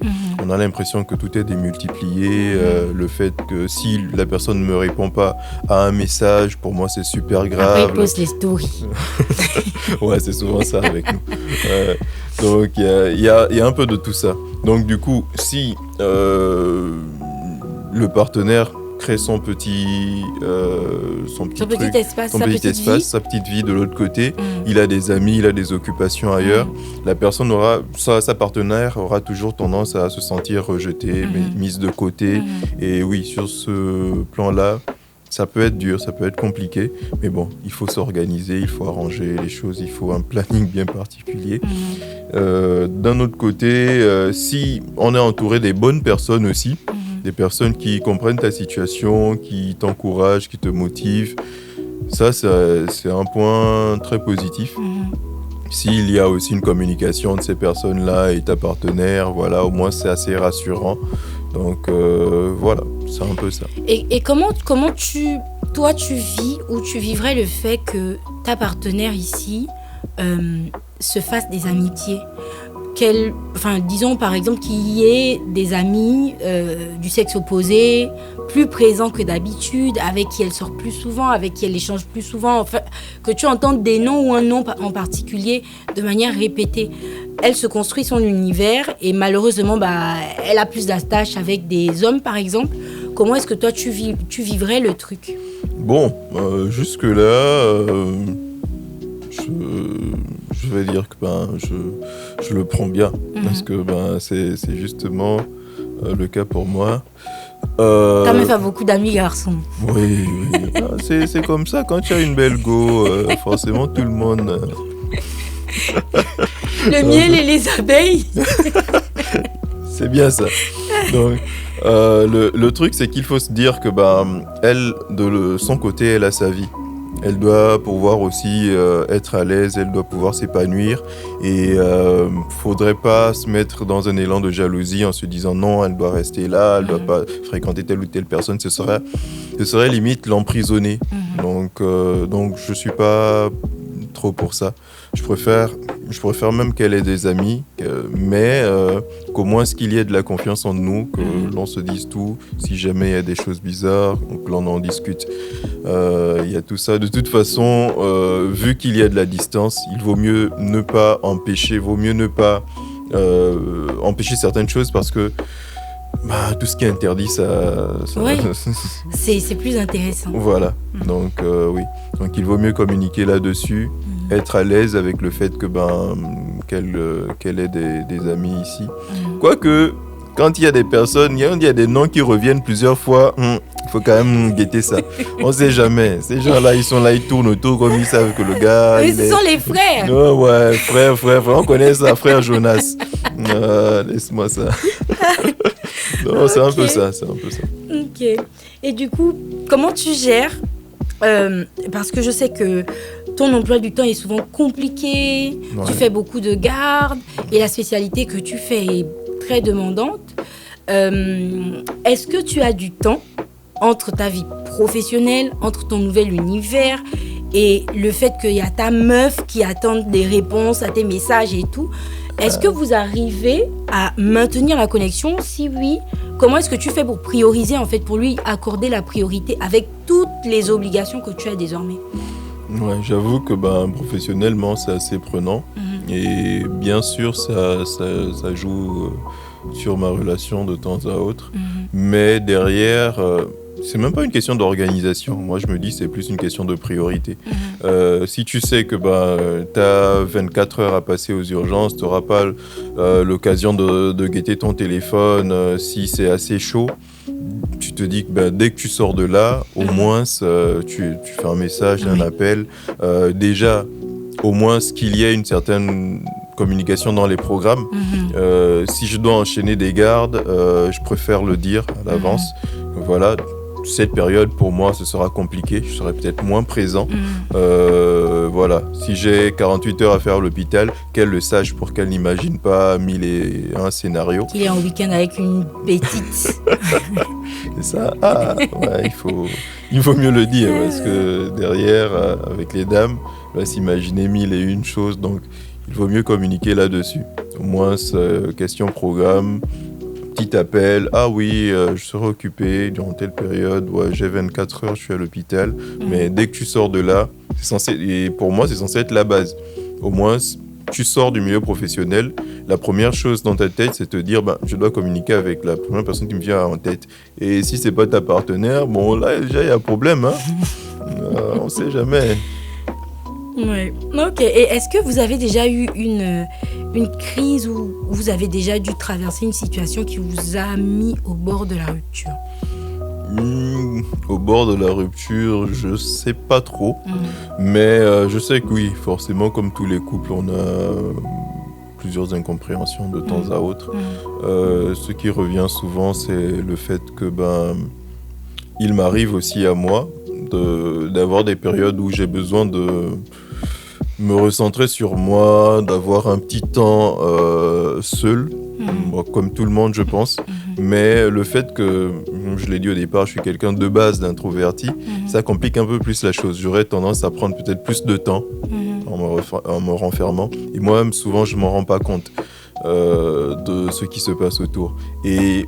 S2: On a l'impression que tout est démultiplié. Le fait que si la personne ne me répond pas à un message, pour moi, c'est super grave.
S1: Après, il pose les stories.
S2: Ouais, c'est souvent ça avec nous. Donc, il y a un peu de tout ça. Donc, du coup, si le partenaire crée son petit
S1: espace,
S2: sa petite vie de l'autre côté, il a des amis, il a des occupations ailleurs, la personne sa partenaire aura toujours tendance à se sentir rejetée, mise de côté. Et oui, sur ce plan-là, ça peut être dur, ça peut être compliqué, mais bon, il faut s'organiser, il faut arranger les choses, il faut un planning bien particulier. D'un autre côté, si on est entouré des bonnes personnes aussi, des personnes qui comprennent ta situation, qui t'encouragent, qui te motivent, ça c'est un point très positif. S'il y a aussi une communication de ces personnes-là et ta partenaire, voilà, au moins c'est assez rassurant. Donc voilà, c'est un peu ça.
S1: Et comment tu vis ou tu vivrais le fait que ta partenaire ici se fasse des amitiés? Disons par exemple qu'il y ait des amis du sexe opposé plus présents que d'habitude, avec qui elle sort plus souvent, avec qui elle échange plus souvent, enfin, que tu entendes des noms ou un nom en particulier de manière répétée. Elle se construit son univers et malheureusement, elle a plus d'attaches avec des hommes par exemple. Comment est-ce que toi tu vivrais le truc?
S2: Bon, jusque-là, je vais dire que je le prends bien, parce que c'est justement le cas pour moi.
S1: Ta meuf a beaucoup d'amis garçons.
S2: Oui. C'est comme ça, quand tu as une belle go, forcément tout le monde...
S1: Le miel et les abeilles.
S2: C'est bien ça. Donc, le truc, c'est qu'il faut se dire que elle, de son côté, elle a sa vie. Elle doit pouvoir aussi être à l'aise, elle doit pouvoir s'épanouir. Et faudrait pas se mettre dans un élan de jalousie en se disant non, elle doit rester là, elle doit pas fréquenter telle ou telle personne. Ce serait limite l'emprisonner. Donc je suis pas trop pour ça. Je préfère même qu'elle ait des amis, mais qu'au moins qu'il y ait de la confiance en nous, que l'on se dise tout. Si jamais il y a des choses bizarres, que l'on en discute. Il y a tout ça. De toute façon, vu qu'il y a de la distance, il vaut mieux ne pas empêcher, empêcher certaines choses parce que tout ce qui est interdit, ça...
S1: Oui, c'est plus intéressant.
S2: Voilà, donc oui. Donc il vaut mieux communiquer là-dessus, être à l'aise avec le fait que qu'elle ait des amis ici. Quoique, quand il y a des personnes, il y a des noms qui reviennent plusieurs fois, il faut quand même guetter ça. On ne sait jamais. Ces gens-là, ils sont là, ils tournent autour comme ils savent que le gars...
S1: Mais ce sont les frères.
S2: Oh, ouais, frère. On connaît ça, frère Jonas. Laisse-moi ça. Non, c'est un peu ça.
S1: Ok. Et du coup, comment tu gères parce que je sais que ton emploi du temps est souvent compliqué, tu fais beaucoup de garde et la spécialité que tu fais est très demandante. Est-ce que tu as du temps entre ta vie professionnelle, entre ton nouvel univers et le fait qu'il y a ta meuf qui attend des réponses à tes messages et tout? Est-ce que vous arrivez à maintenir la connexion? Si oui, comment est-ce que tu fais pour prioriser, en fait, pour lui accorder la priorité avec toutes les obligations que tu as désormais?
S2: Ouais, j'avoue que professionnellement, c'est assez prenant. Et bien sûr, ça joue sur ma relation de temps à autre. Mais derrière... c'est même pas une question d'organisation. Moi, je me dis c'est plus une question de priorité. Si tu sais que tu as 24 heures à passer aux urgences, tu n'auras pas l'occasion de guetter ton téléphone si c'est assez chaud. tu te dis que dès que tu sors de là, au moins tu fais un message, un appel. Déjà, au moins qu'il y ait une certaine communication dans les programmes. Si je dois enchaîner des gardes, je préfère le dire à l'avance. Voilà, cette période pour moi ce sera compliqué, je serai peut-être moins présent. Voilà, si j'ai 48 heures à faire à l'hôpital, qu'elle le sache pour qu'elle n'imagine pas 1001 scénarios.
S1: Qu'il est en week-end avec une petite.
S2: C'est ça. Il faut mieux le dire parce que derrière, avec les dames, on va s'imaginer 1001 choses, donc il vaut mieux communiquer là-dessus. Au moins, question programme, petit appel. Ah oui, je serai occupé durant telle période. Ouais, j'ai 24 heures, je suis à l'hôpital. Mais dès que tu sors de là, et pour moi, c'est censé être la base. Au moins, tu sors du milieu professionnel. La première chose dans ta tête, c'est te dire, je dois communiquer avec la première personne qui me vient en tête. Et si c'est pas ta partenaire, bon, là, déjà, il y a un problème. On sait jamais.
S1: Ouais. Ok. Et est-ce que vous avez déjà eu une crise où vous avez déjà dû traverser une situation qui vous a mis au bord de la rupture?
S2: Au bord de la rupture, je sais pas trop. Mais je sais que oui, forcément, comme tous les couples, on a plusieurs incompréhensions de temps à autre. Ce qui revient souvent, c'est le fait que il m'arrive aussi à moi d'avoir des périodes où j'ai besoin de me recentrer sur moi, d'avoir un petit temps seul, comme tout le monde je pense. Mais le fait que, je l'ai dit au départ, je suis quelqu'un de base d'introverti, ça complique un peu plus la chose. J'aurais tendance à prendre peut-être plus de temps en me renfermant. Et moi-même, souvent, je ne m'en rends pas compte de ce qui se passe autour. Et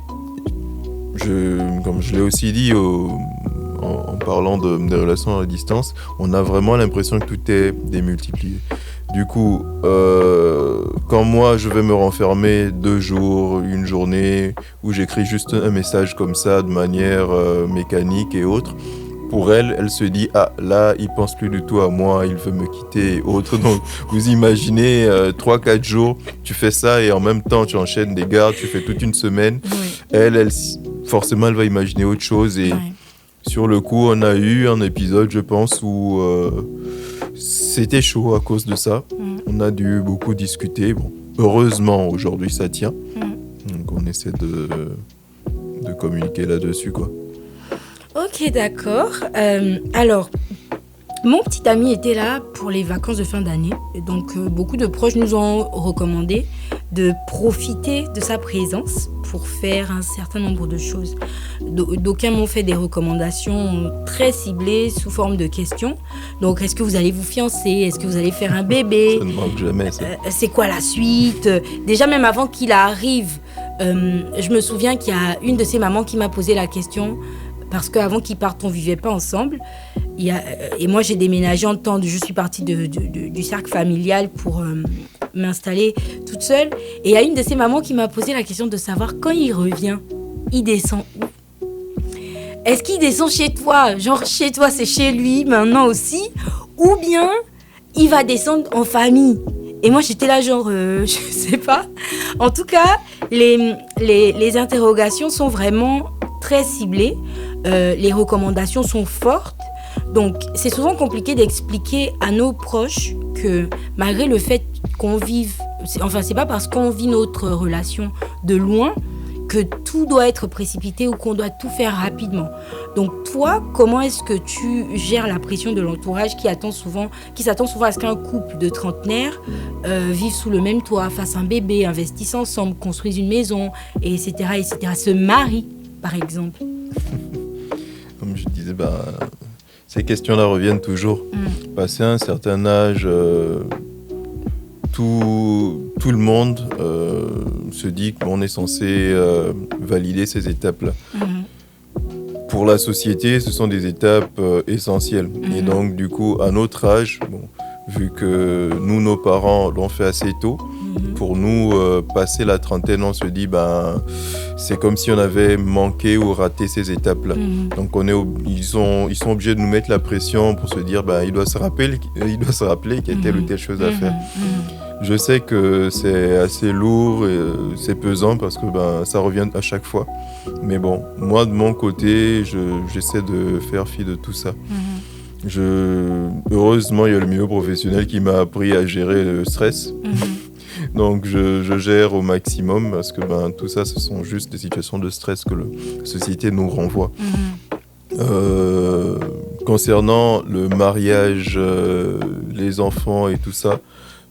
S2: comme je l'ai aussi dit en parlant des relations à distance, on a vraiment l'impression que tout est démultiplié. Du coup, quand moi je vais me renfermer 2 jours, une journée, où j'écris juste un message comme ça de manière mécanique et autre, pour elle, elle se dit « Ah, là, il pense plus du tout à moi, il veut me quitter et autres. » Donc, vous imaginez 3-4 jours, tu fais ça et en même temps, tu enchaînes des gardes, tu fais toute une semaine. Elle, forcément, elle va imaginer autre chose et... Sur le coup, on a eu un épisode, je pense, où c'était chaud à cause de ça. On a dû beaucoup discuter. Bon, heureusement, aujourd'hui, ça tient. Donc, on essaie de communiquer là-dessus, quoi.
S1: Ok, d'accord. Alors, mon petit ami était là pour les vacances de fin d'année. Donc, beaucoup de proches nous ont recommandé de profiter de sa présence pour faire un certain nombre de choses. D'aucuns m'ont fait des recommandations très ciblées sous forme de questions. Donc, est-ce que vous allez vous fiancer? Est-ce que vous allez faire un bébé?
S2: Ça ne manque jamais, ça.
S1: C'est quoi la suite? Déjà, même avant qu'il arrive, je me souviens qu'il y a une de ses mamans qui m'a posé la question parce qu'avant qu'il parte, on ne vivait pas ensemble. Et moi, j'ai déménagé en temps. Je suis partie du cercle familial pour m'installer toute seule. Et il y a une de ces mamans qui m'a posé la question de savoir quand il revient, il descend où? Est-ce qu'il descend chez toi? Genre chez toi, c'est chez lui maintenant aussi? Ou bien il va descendre en famille? Et moi, j'étais là genre, je sais pas. En tout cas, les interrogations sont vraiment très ciblées. Les recommandations sont fortes. Donc, c'est souvent compliqué d'expliquer à nos proches que malgré le fait qu'on vive, c'est pas parce qu'on vit notre relation de loin que tout doit être précipité ou qu'on doit tout faire rapidement. Donc, toi, comment est-ce que tu gères la pression de l'entourage qui s'attend souvent à ce qu'un couple de trentenaires vive sous le même toit, fasse un bébé, investisse ensemble, construise une maison, etc., se marie, par exemple?
S2: Comme je disais, ces questions-là reviennent toujours. Passé un certain âge, tout le monde se dit qu'on est censé valider ces étapes-là. Pour la société, ce sont des étapes essentielles. Et donc, du coup, à notre âge, vu que nous, nos parents l'ont fait assez tôt, pour nous, passer la trentaine, on se dit, c'est comme si on avait manqué ou raté ces étapes-là. Donc, ils sont obligés de nous mettre la pression pour se dire, il doit se rappeler qu'il y a telle ou telle chose à faire. Je sais que c'est assez lourd et c'est pesant parce que ça revient à chaque fois. Mais bon, moi de mon côté, j'essaie de faire fi de tout ça. Heureusement, il y a le milieu professionnel qui m'a appris à gérer le stress. Donc je gère au maximum parce que tout ça, ce sont juste des situations de stress que la société nous renvoie. Concernant le mariage, les enfants et tout ça,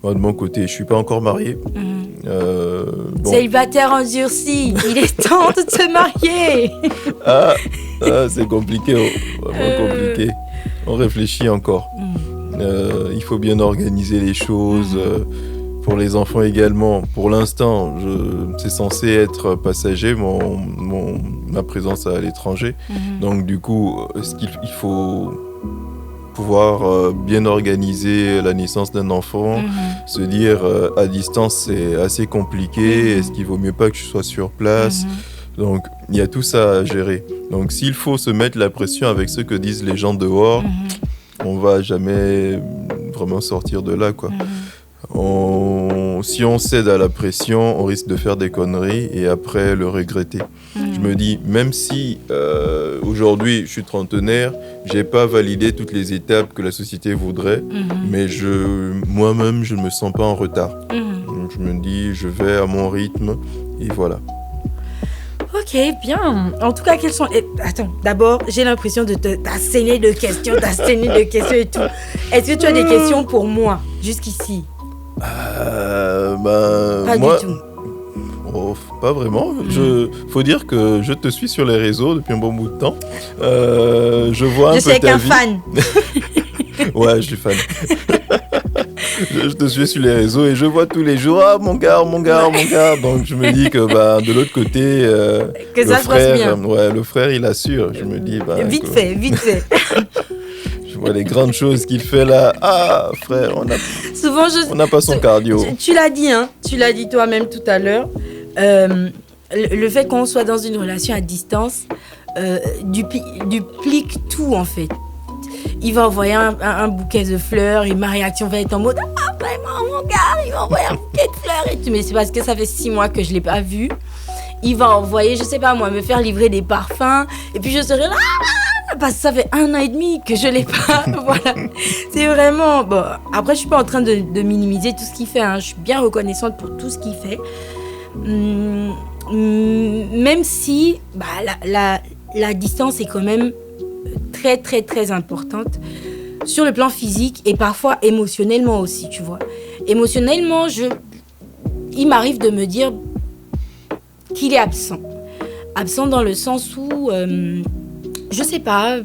S2: moi de mon côté, je suis pas encore marié.
S1: Célibataire endurci, il est temps de se marier.
S2: C'est compliqué, vraiment compliqué. On réfléchit encore. Il faut bien organiser les choses. Pour les enfants également. Pour l'instant, c'est censé être passager, ma présence à l'étranger. Donc du coup, il faut pouvoir bien organiser la naissance d'un enfant, se dire à distance c'est assez compliqué, est-ce qu'il vaut mieux pas que je sois sur place? Donc il y a tout ça à gérer. Donc s'il faut se mettre la pression avec ce que disent les gens dehors, on va jamais vraiment sortir de là, quoi. Si on cède à la pression, on risque de faire des conneries et après le regretter. Je me dis, même si aujourd'hui je suis trentenaire, j'ai pas validé toutes les étapes que la société voudrait, mais moi-même je ne me sens pas en retard. Donc je me dis, je vais à mon rythme et voilà.
S1: Ok, bien. En tout cas, quelles sont... Attends, d'abord, j'ai l'impression de t'asséner de questions et tout. Est-ce que tu as des questions pour moi, jusqu'ici? Pas
S2: moi,
S1: du tout.
S2: Pas vraiment. Faut dire que je te suis sur les réseaux depuis un bon bout de temps. Je vois un peu ta vie. Je
S1: sais qu'un fan.
S2: Ouais, je suis fan. Je te suis sur les réseaux et je vois tous les jours, mon gars. Donc je me dis que de l'autre côté,
S1: que ça se passe bien.
S2: Le frère il assure. Je me dis
S1: vite fait.
S2: Je vois les grandes choses qu'il fait là. Ah frère, on n'a pas son cardio.
S1: Tu l'as dit, tu l'as dit toi-même tout à l'heure. Le fait qu'on soit dans une relation à distance duplique tout en fait. Il va envoyer un bouquet de fleurs et ma réaction va être en mode « Ah, vraiment, mon gars, il va envoyer un bouquet de fleurs et tout. » Mais c'est parce que ça fait 6 mois que je ne l'ai pas vu. Il va envoyer, je sais pas moi, me faire livrer des parfums. Et puis je serai là, parce que ça fait 1 an et demi que je ne l'ai pas. Voilà. C'est vraiment... Bon, après, je ne suis pas en train de minimiser tout ce qu'il fait. Je suis bien reconnaissante pour tout ce qu'il fait. Même si la distance est quand même très, très, très importante sur le plan physique et parfois émotionnellement aussi, tu vois. Émotionnellement, il m'arrive de me dire qu'il est absent. Absent dans le sens où, je sais pas,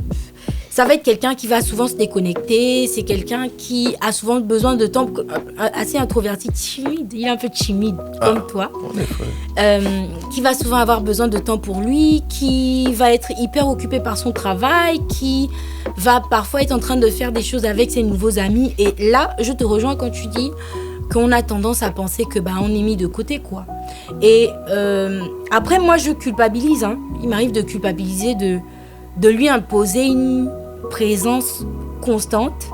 S1: ça va être quelqu'un qui va souvent se déconnecter, c'est quelqu'un qui a souvent besoin de temps, assez introverti, timide, il est un peu timide comme toi, qui va souvent avoir besoin de temps pour lui, qui va être hyper occupé par son travail, qui va parfois être en train de faire des choses avec ses nouveaux amis. Et là, je te rejoins quand tu dis qu'on a tendance à penser que on est mis de côté, quoi. Et après, moi, je culpabilise. Il m'arrive de culpabiliser, de lui imposer une présence constante,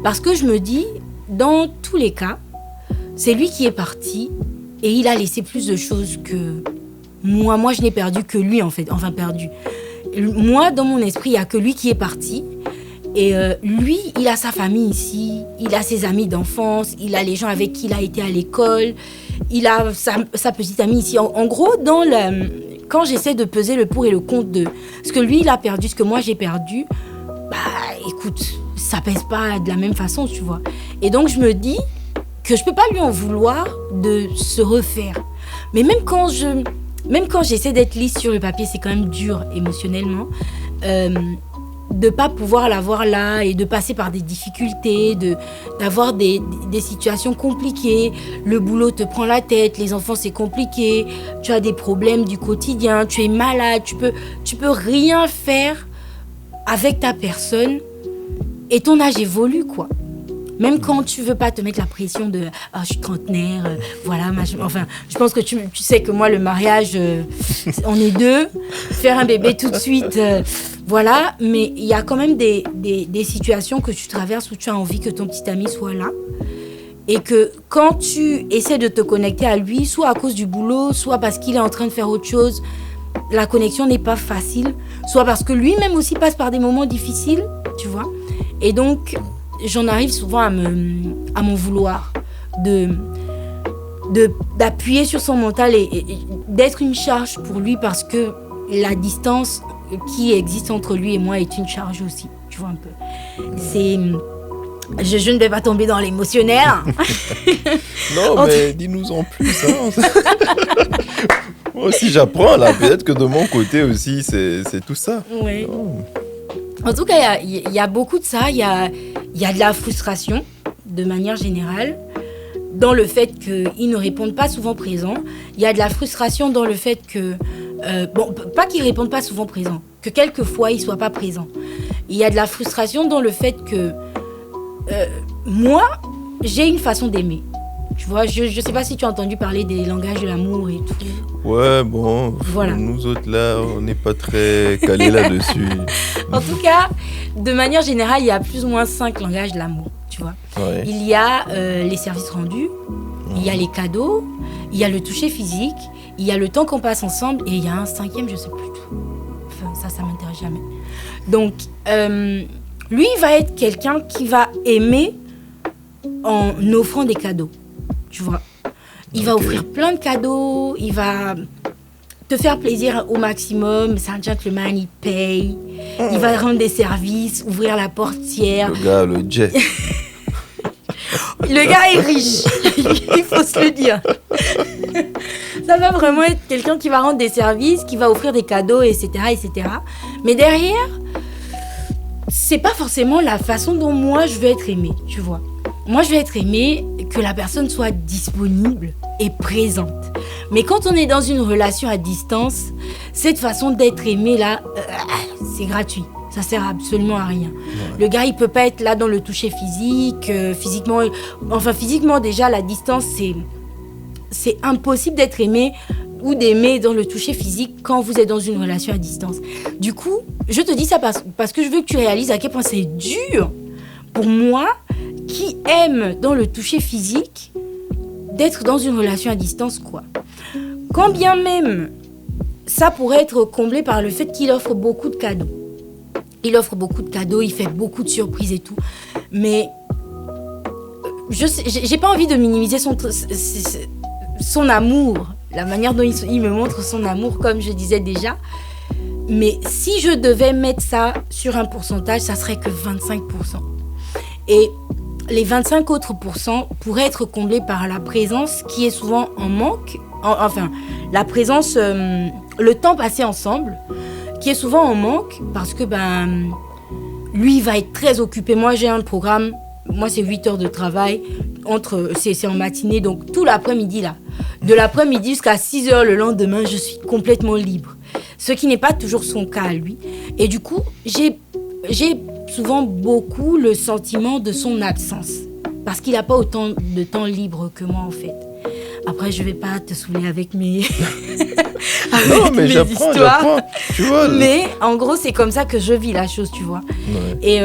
S1: parce que je me dis, dans tous les cas, c'est lui qui est parti et il a laissé plus de choses que moi. Moi, je n'ai perdu que lui, en fait. Enfin, perdu. Moi, dans mon esprit, il n'y a que lui qui est parti. Et lui, il a sa famille ici, il a ses amis d'enfance, il a les gens avec qui il a été à l'école, il a sa petite amie ici. En gros, quand j'essaie de peser le pour et le contre de ce que lui, il a perdu, ce que moi, j'ai perdu, écoute, ça pèse pas de la même façon, tu vois. Et donc, je me dis que je peux pas lui en vouloir de se refaire. Mais même quand j'essaie d'être lisse sur le papier, c'est quand même dur émotionnellement. De pas pouvoir l'avoir là et de passer par des difficultés, d'avoir des situations compliquées. Le boulot te prend la tête, les enfants c'est compliqué, tu as des problèmes du quotidien, tu es malade, tu peux rien faire avec ta personne et ton âge évolue, quoi. Même quand tu veux pas te mettre la pression de je suis trentenaire, voilà, enfin, je pense que tu sais que moi le mariage, on est 2, faire un bébé tout de suite, voilà, mais il y a quand même des situations que tu traverses où tu as envie que ton petit ami soit là. Et que quand tu essaies de te connecter à lui, soit à cause du boulot, soit parce qu'il est en train de faire autre chose, la connexion n'est pas facile, soit parce que lui-même aussi passe par des moments difficiles, tu vois. Et donc, j'en arrive souvent à m'en vouloir d'appuyer sur son mental et d'être une charge pour lui, parce que la distance qui existe entre lui et moi est une charge aussi, tu vois un peu. Je ne vais pas tomber dans l'émotionnel.
S2: Non, mais dis-nous en plus. Hein. Moi aussi, j'apprends là. Peut-être que de mon côté aussi, c'est tout ça.
S1: Oui. Oh. En tout cas, il y a beaucoup de ça. Il y a de la frustration, de manière générale, dans le fait qu'ils ne répondent pas souvent présents. Il y a de la frustration dans le fait que... pas qu'ils ne répondent pas souvent présents, que quelquefois, ils ne soient pas présents. Il y a de la frustration dans le fait que... moi, j'ai une façon d'aimer. Tu vois, je ne sais pas si tu as entendu parler des langages de l'amour et tout.
S2: Ouais, bon, voilà. Nous autres là, on n'est pas très calés là-dessus.
S1: En tout cas, de manière générale, il y a plus ou moins 5 langages de l'amour, tu vois. Ouais. Il y a les services rendus, il y a les cadeaux, il y a le toucher physique, il y a le temps qu'on passe ensemble, et il y a un 5e, je ne sais plus tout. Enfin, ça m'intéresse jamais. Donc, lui, il va être quelqu'un qui va aimer en offrant des cadeaux, tu vois. Il va offrir plein de cadeaux, il va te faire plaisir au maximum. C'est un gentleman, il paye, il va rendre des services, ouvrir la portière.
S2: Le gars, le jet.
S1: Le gars est riche, il faut se le dire. Ça va vraiment être quelqu'un qui va rendre des services, qui va offrir des cadeaux, etc., etc. Mais derrière, c'est pas forcément la façon dont moi je veux être aimée, tu vois. Moi, je veux être aimée, que la personne soit disponible et présente. Mais quand on est dans une relation à distance, cette façon d'être aimé là, c'est gratuit. Ça sert absolument à rien. Ouais. Le gars, il peut pas être là dans le toucher physique, physiquement déjà, la distance, c'est impossible d'être aimé ou d'aimer dans le toucher physique quand vous êtes dans une relation à distance. Du coup, je te dis ça parce que je veux que tu réalises à quel point c'est dur pour moi, qui aime dans le toucher physique, d'être dans une relation à distance, quoi. Quand bien même, ça pourrait être comblé par le fait qu'il offre beaucoup de cadeaux. Il offre beaucoup de cadeaux, il fait beaucoup de surprises et tout. Mais j'ai pas envie de minimiser son amour, la manière dont il me montre son amour, comme je disais déjà. Mais si je devais mettre ça sur un pourcentage, ça serait que 25%. Et les 25 autres pourcents pourraient être comblés par la présence qui est souvent en manque. La présence, le temps passé ensemble, qui est souvent en manque parce que lui, il va être très occupé. Moi, j'ai un programme, moi, c'est 8 heures de travail, c'est en matinée, donc tout l'après-midi, là. De l'après-midi jusqu'à 6 heures le lendemain, je suis complètement libre. Ce qui n'est pas toujours son cas à lui. Et du coup, j'ai souvent beaucoup le sentiment de son absence. Parce qu'il n'a pas autant de temps libre que moi, en fait. Après, je ne vais pas te saouler avec mes
S2: non, mais j'apprends, tu vois.
S1: Mais en gros, c'est comme ça que je vis la chose, tu vois. Ouais. Et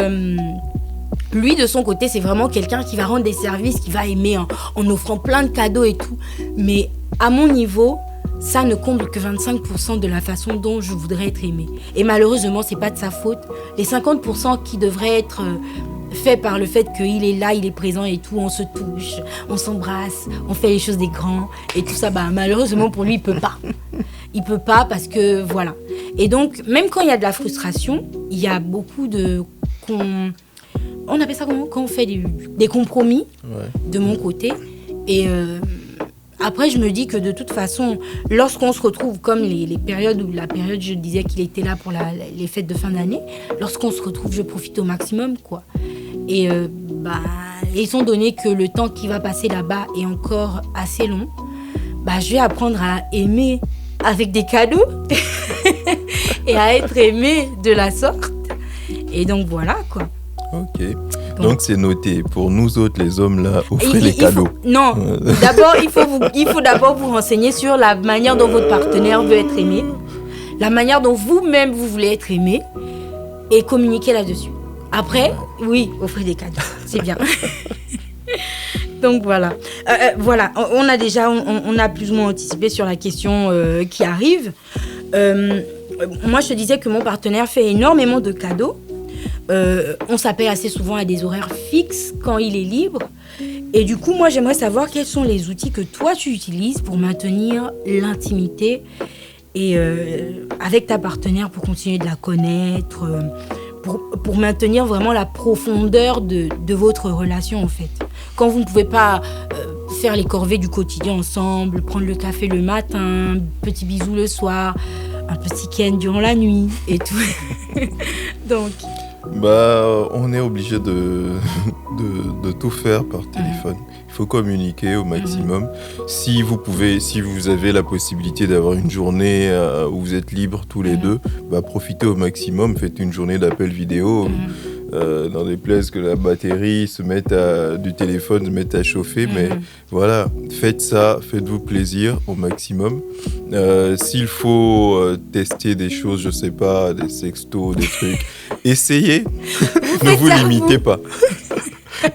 S1: lui, de son côté, c'est vraiment quelqu'un qui va rendre des services, qui va aimer en offrant plein de cadeaux et tout. Mais à mon niveau, ça ne comble que 25% de la façon dont je voudrais être aimée. Et malheureusement, c'est pas de sa faute. Les 50% qui devraient être faits par le fait qu'il est là, il est présent et tout, on se touche, on s'embrasse, on fait les choses des grands et tout ça, malheureusement pour lui, il peut pas. Il peut pas parce que voilà. Et donc, même quand il y a de la frustration, il y a beaucoup de... On appelle ça comment ? Quand on fait des compromis, ouais, de mon côté. Et... après, je me dis que de toute façon, lorsqu'on se retrouve, comme les périodes où la période, je disais qu'il était là pour les fêtes de fin d'année, lorsqu'on se retrouve, je profite au maximum, quoi. Et étant donné que le temps qui va passer là-bas est encore assez long, je vais apprendre à aimer avec des cadeaux et à être aimée de la sorte. Et donc voilà, quoi.
S2: Ok. Donc c'est noté. Pour nous autres, les hommes, là, offrez les cadeaux.
S1: Non. D'abord, il faut d'abord vous renseigner sur la manière dont votre partenaire veut être aimé, la manière dont vous-même vous voulez être aimé, et communiquer là-dessus. Après, oui, offrez des cadeaux. C'est bien. Donc voilà. Voilà, on a plus ou moins anticipé sur la question qui arrive. Moi, je te disais que mon partenaire fait énormément de cadeaux. On s'appelle assez souvent à des horaires fixes quand il est libre. Et du coup, moi, j'aimerais savoir quels sont les outils que toi, tu utilises pour maintenir l'intimité et avec ta partenaire pour continuer de la connaître, pour maintenir vraiment la profondeur de votre relation, en fait. Quand vous ne pouvez pas faire les corvées du quotidien ensemble, prendre le café le matin, petit bisou le soir, un petit ken durant la nuit et tout. Donc...
S2: on est obligé de tout faire par téléphone. Il faut communiquer au maximum. Si vous avez la possibilité d'avoir une journée où vous êtes libres tous les deux, profitez au maximum. Faites une journée d'appel vidéo dans des places que la batterie du téléphone se mette à chauffer. Mais voilà, faites ça, faites-vous plaisir au maximum. S'il faut tester des choses, je sais pas, des sextos, des trucs, essayez. Ne vous limitez pas.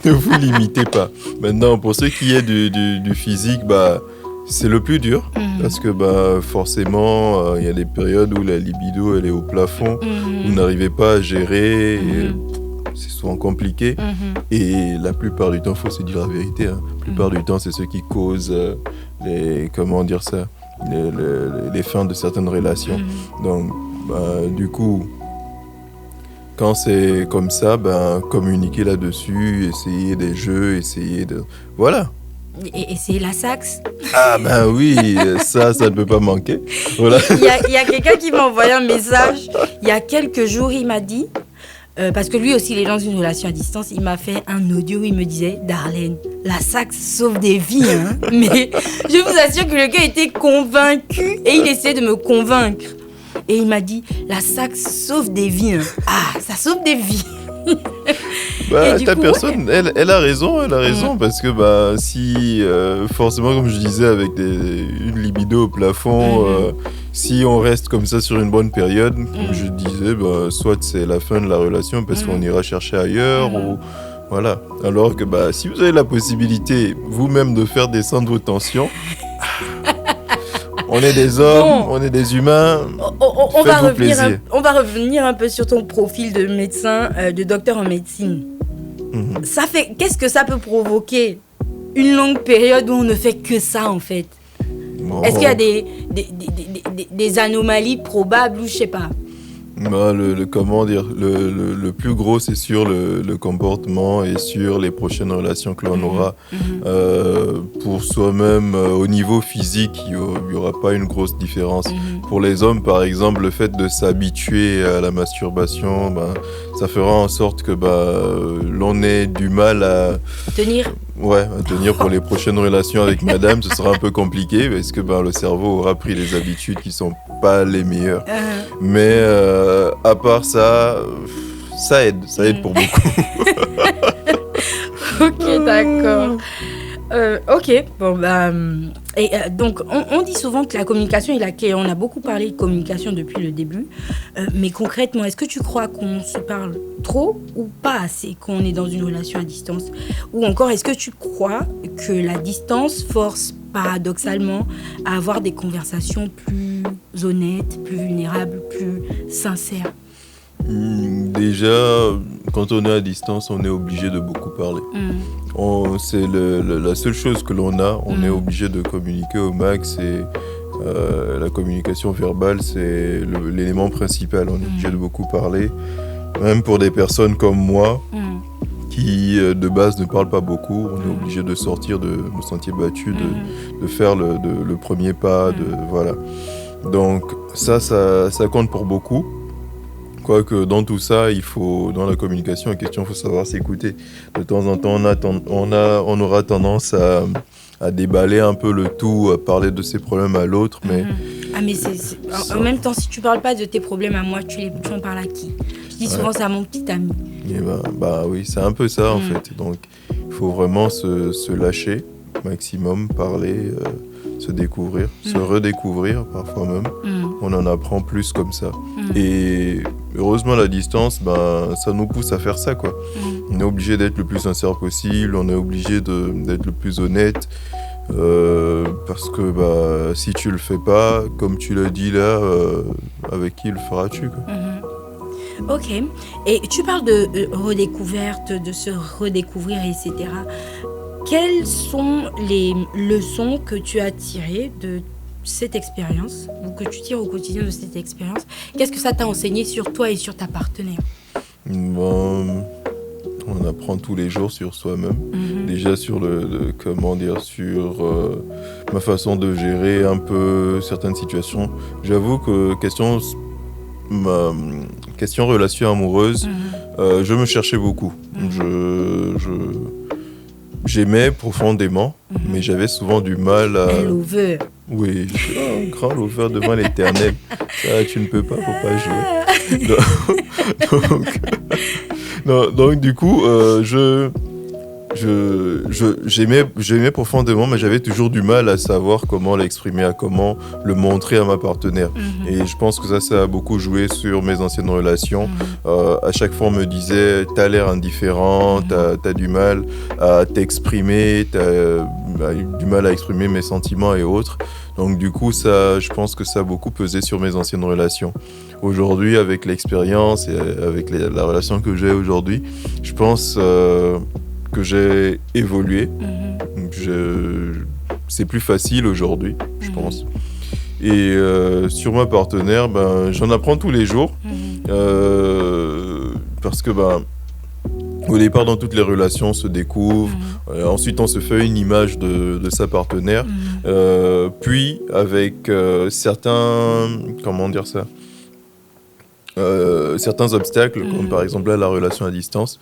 S2: Ne vous limitez pas. Maintenant, pour ce qui est du physique, c'est le plus dur. Parce que forcément, il y a des périodes où la libido elle est au plafond. Vous n'arrivez pas à gérer. Et c'est souvent compliqué. Et la plupart du temps, il faut se dire la vérité. La plupart du temps, c'est ce qui cause les fins de certaines relations. Donc, du coup... Quand c'est comme ça, communiquer là-dessus, essayer des jeux, essayer de... Voilà.
S1: Et essayer la saxe.
S2: Ah oui, ça ne peut pas manquer. Voilà.
S1: Il y a quelqu'un qui m'a envoyé un message il y a quelques jours, il m'a dit, parce que lui aussi il est dans une relation à distance, il m'a fait un audio où il me disait « Darlene, la saxe sauve des vies, hein !» Mais je vous assure que le gars était convaincu et il essayait de me convaincre. Et il m'a dit, la saxe sauve des vies. Hein. Ah, ça sauve des vies.
S2: Personne, elle a raison, parce que si, forcément, comme je disais, avec une libido au plafond, si on reste comme ça sur une bonne période, comme je disais, soit c'est la fin de la relation parce qu'on ira chercher ailleurs, ou voilà. Alors que si vous avez la possibilité vous-même de faire descendre vos tensions, on est des hommes, on est des humains.
S1: On va revenir un peu sur ton profil de médecin, de docteur en médecine. Qu'est-ce que ça peut provoquer? Une longue période où on ne fait que ça, en fait. Est-ce qu'il y a des anomalies probables ou je sais pas?
S2: Le plus gros, c'est sur le comportement et sur les prochaines relations que l'on aura. Pour soi-même, au niveau physique, il n'y aura pas une grosse différence. Pour les hommes, par exemple, le fait de s'habituer à la masturbation, ça fera en sorte que l'on ait du mal à
S1: tenir.
S2: À tenir pour les prochaines relations avec madame. Ce sera un peu compliqué parce que le cerveau aura pris des habitudes qui sont pas les meilleures. Mais à part ça, ça aide pour beaucoup.
S1: Ok, d'accord. Ok, donc on dit souvent que la communication est la clé. On a beaucoup parlé de communication depuis le début, mais concrètement, est-ce que tu crois qu'on se parle trop ou pas assez quand on est dans une relation à distance? Ou encore, est-ce que tu crois que la distance force paradoxalement à avoir des conversations plus honnêtes, plus vulnérables, plus sincères?
S2: Déjà, quand on est à distance, on est obligé de beaucoup parler. C'est la seule chose que l'on a. On est obligé de communiquer au max. Et la communication verbale, c'est l'élément principal. On est obligé de beaucoup parler. Même pour des personnes comme moi, qui de base ne parlent pas beaucoup, on est obligé de sortir de nos sentiers battus, de faire le premier pas. Voilà. Donc ça compte pour beaucoup. Quoique dans tout ça, dans la communication en question, il faut savoir s'écouter. De temps en temps, on aura tendance à déballer un peu le tout, à parler de ses problèmes à l'autre. Mais
S1: en même temps, si tu parles pas de tes problèmes à moi, tu en parles à qui? Je dis souvent ça à mon petit ami.
S2: Et oui, c'est un peu ça en fait. Donc il faut vraiment se lâcher maximum, parler, se découvrir, se redécouvrir parfois même. On en apprend plus comme ça. Et heureusement, la distance, ça nous pousse à faire ça, quoi. On est obligé d'être le plus sincère possible, on est obligé d'être le plus honnête. Parce que si tu le fais pas, comme tu l'as dit là, avec qui le feras-tu, quoi.
S1: Ok. Et tu parles de redécouverte, de se redécouvrir, etc. Quelles sont les leçons que tu as tirées de cette expérience, ou que tu tires au quotidien de cette expérience? Qu'est-ce que ça t'a enseigné sur toi et sur ta partenaire?
S2: On apprend tous les jours sur soi-même. Déjà sur sur ma façon de gérer un peu certaines situations. J'avoue que question relation amoureuse, je me cherchais beaucoup. J'aimais profondément, mais j'avais souvent du mal à...
S1: Un lover.
S2: Oui, je suis un grand lover devant l'éternel. Ça, tu ne peux pas, faut pas jouer. Donc du coup, j'aimais profondément, mais j'avais toujours du mal à savoir comment l'exprimer, comment le montrer à ma partenaire. Et je pense que ça a beaucoup joué sur mes anciennes relations. À chaque fois, on me disait, t'as l'air indifférent, t'as du mal à t'exprimer, t'as du mal à exprimer mes sentiments et autres. Donc du coup, je pense que ça a beaucoup pesé sur mes anciennes relations. Aujourd'hui, avec l'expérience et avec la relation que j'ai aujourd'hui, je pense que j'ai évolué. C'est plus facile aujourd'hui, je pense. Et sur ma partenaire, j'en apprends tous les jours. Parce que au départ, dans toutes les relations, on se découvre. Ensuite, on se fait une image de sa partenaire. Puis, avec certains obstacles, comme par exemple là, la relation à distance,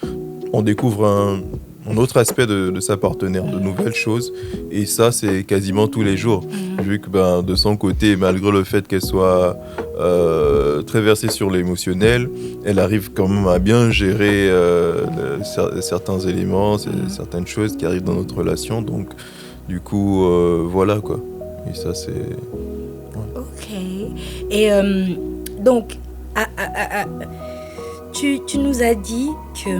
S2: on découvre un autre aspect de sa partenaire, de nouvelles choses. Et ça, c'est quasiment tous les jours. Vu que de son côté, malgré le fait qu'elle soit très versée sur l'émotionnel, elle arrive quand même à bien gérer certains éléments, certaines choses qui arrivent dans notre relation. Donc, du coup, voilà quoi. Et ça, c'est... Ouais.
S1: Ok. Et donc, tu nous as dit que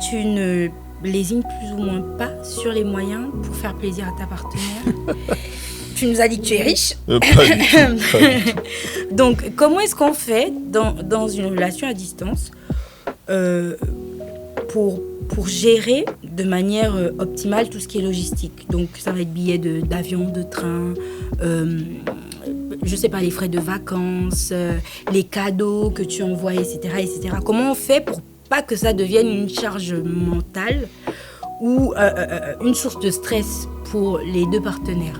S1: tu ne lésines plus ou moins pas sur les moyens pour faire plaisir à ta partenaire. Tu nous as dit que tu es riche.
S2: Pas du tout.
S1: Donc, comment est-ce qu'on fait dans une relation à distance pour gérer de manière optimale tout ce qui est logistique? Donc, ça va être billets d'avion, de train, je sais pas, les frais de vacances, les cadeaux que tu envoies, etc., etc. Comment on fait pour pas que ça devienne une charge mentale ou une source de stress pour les deux partenaires?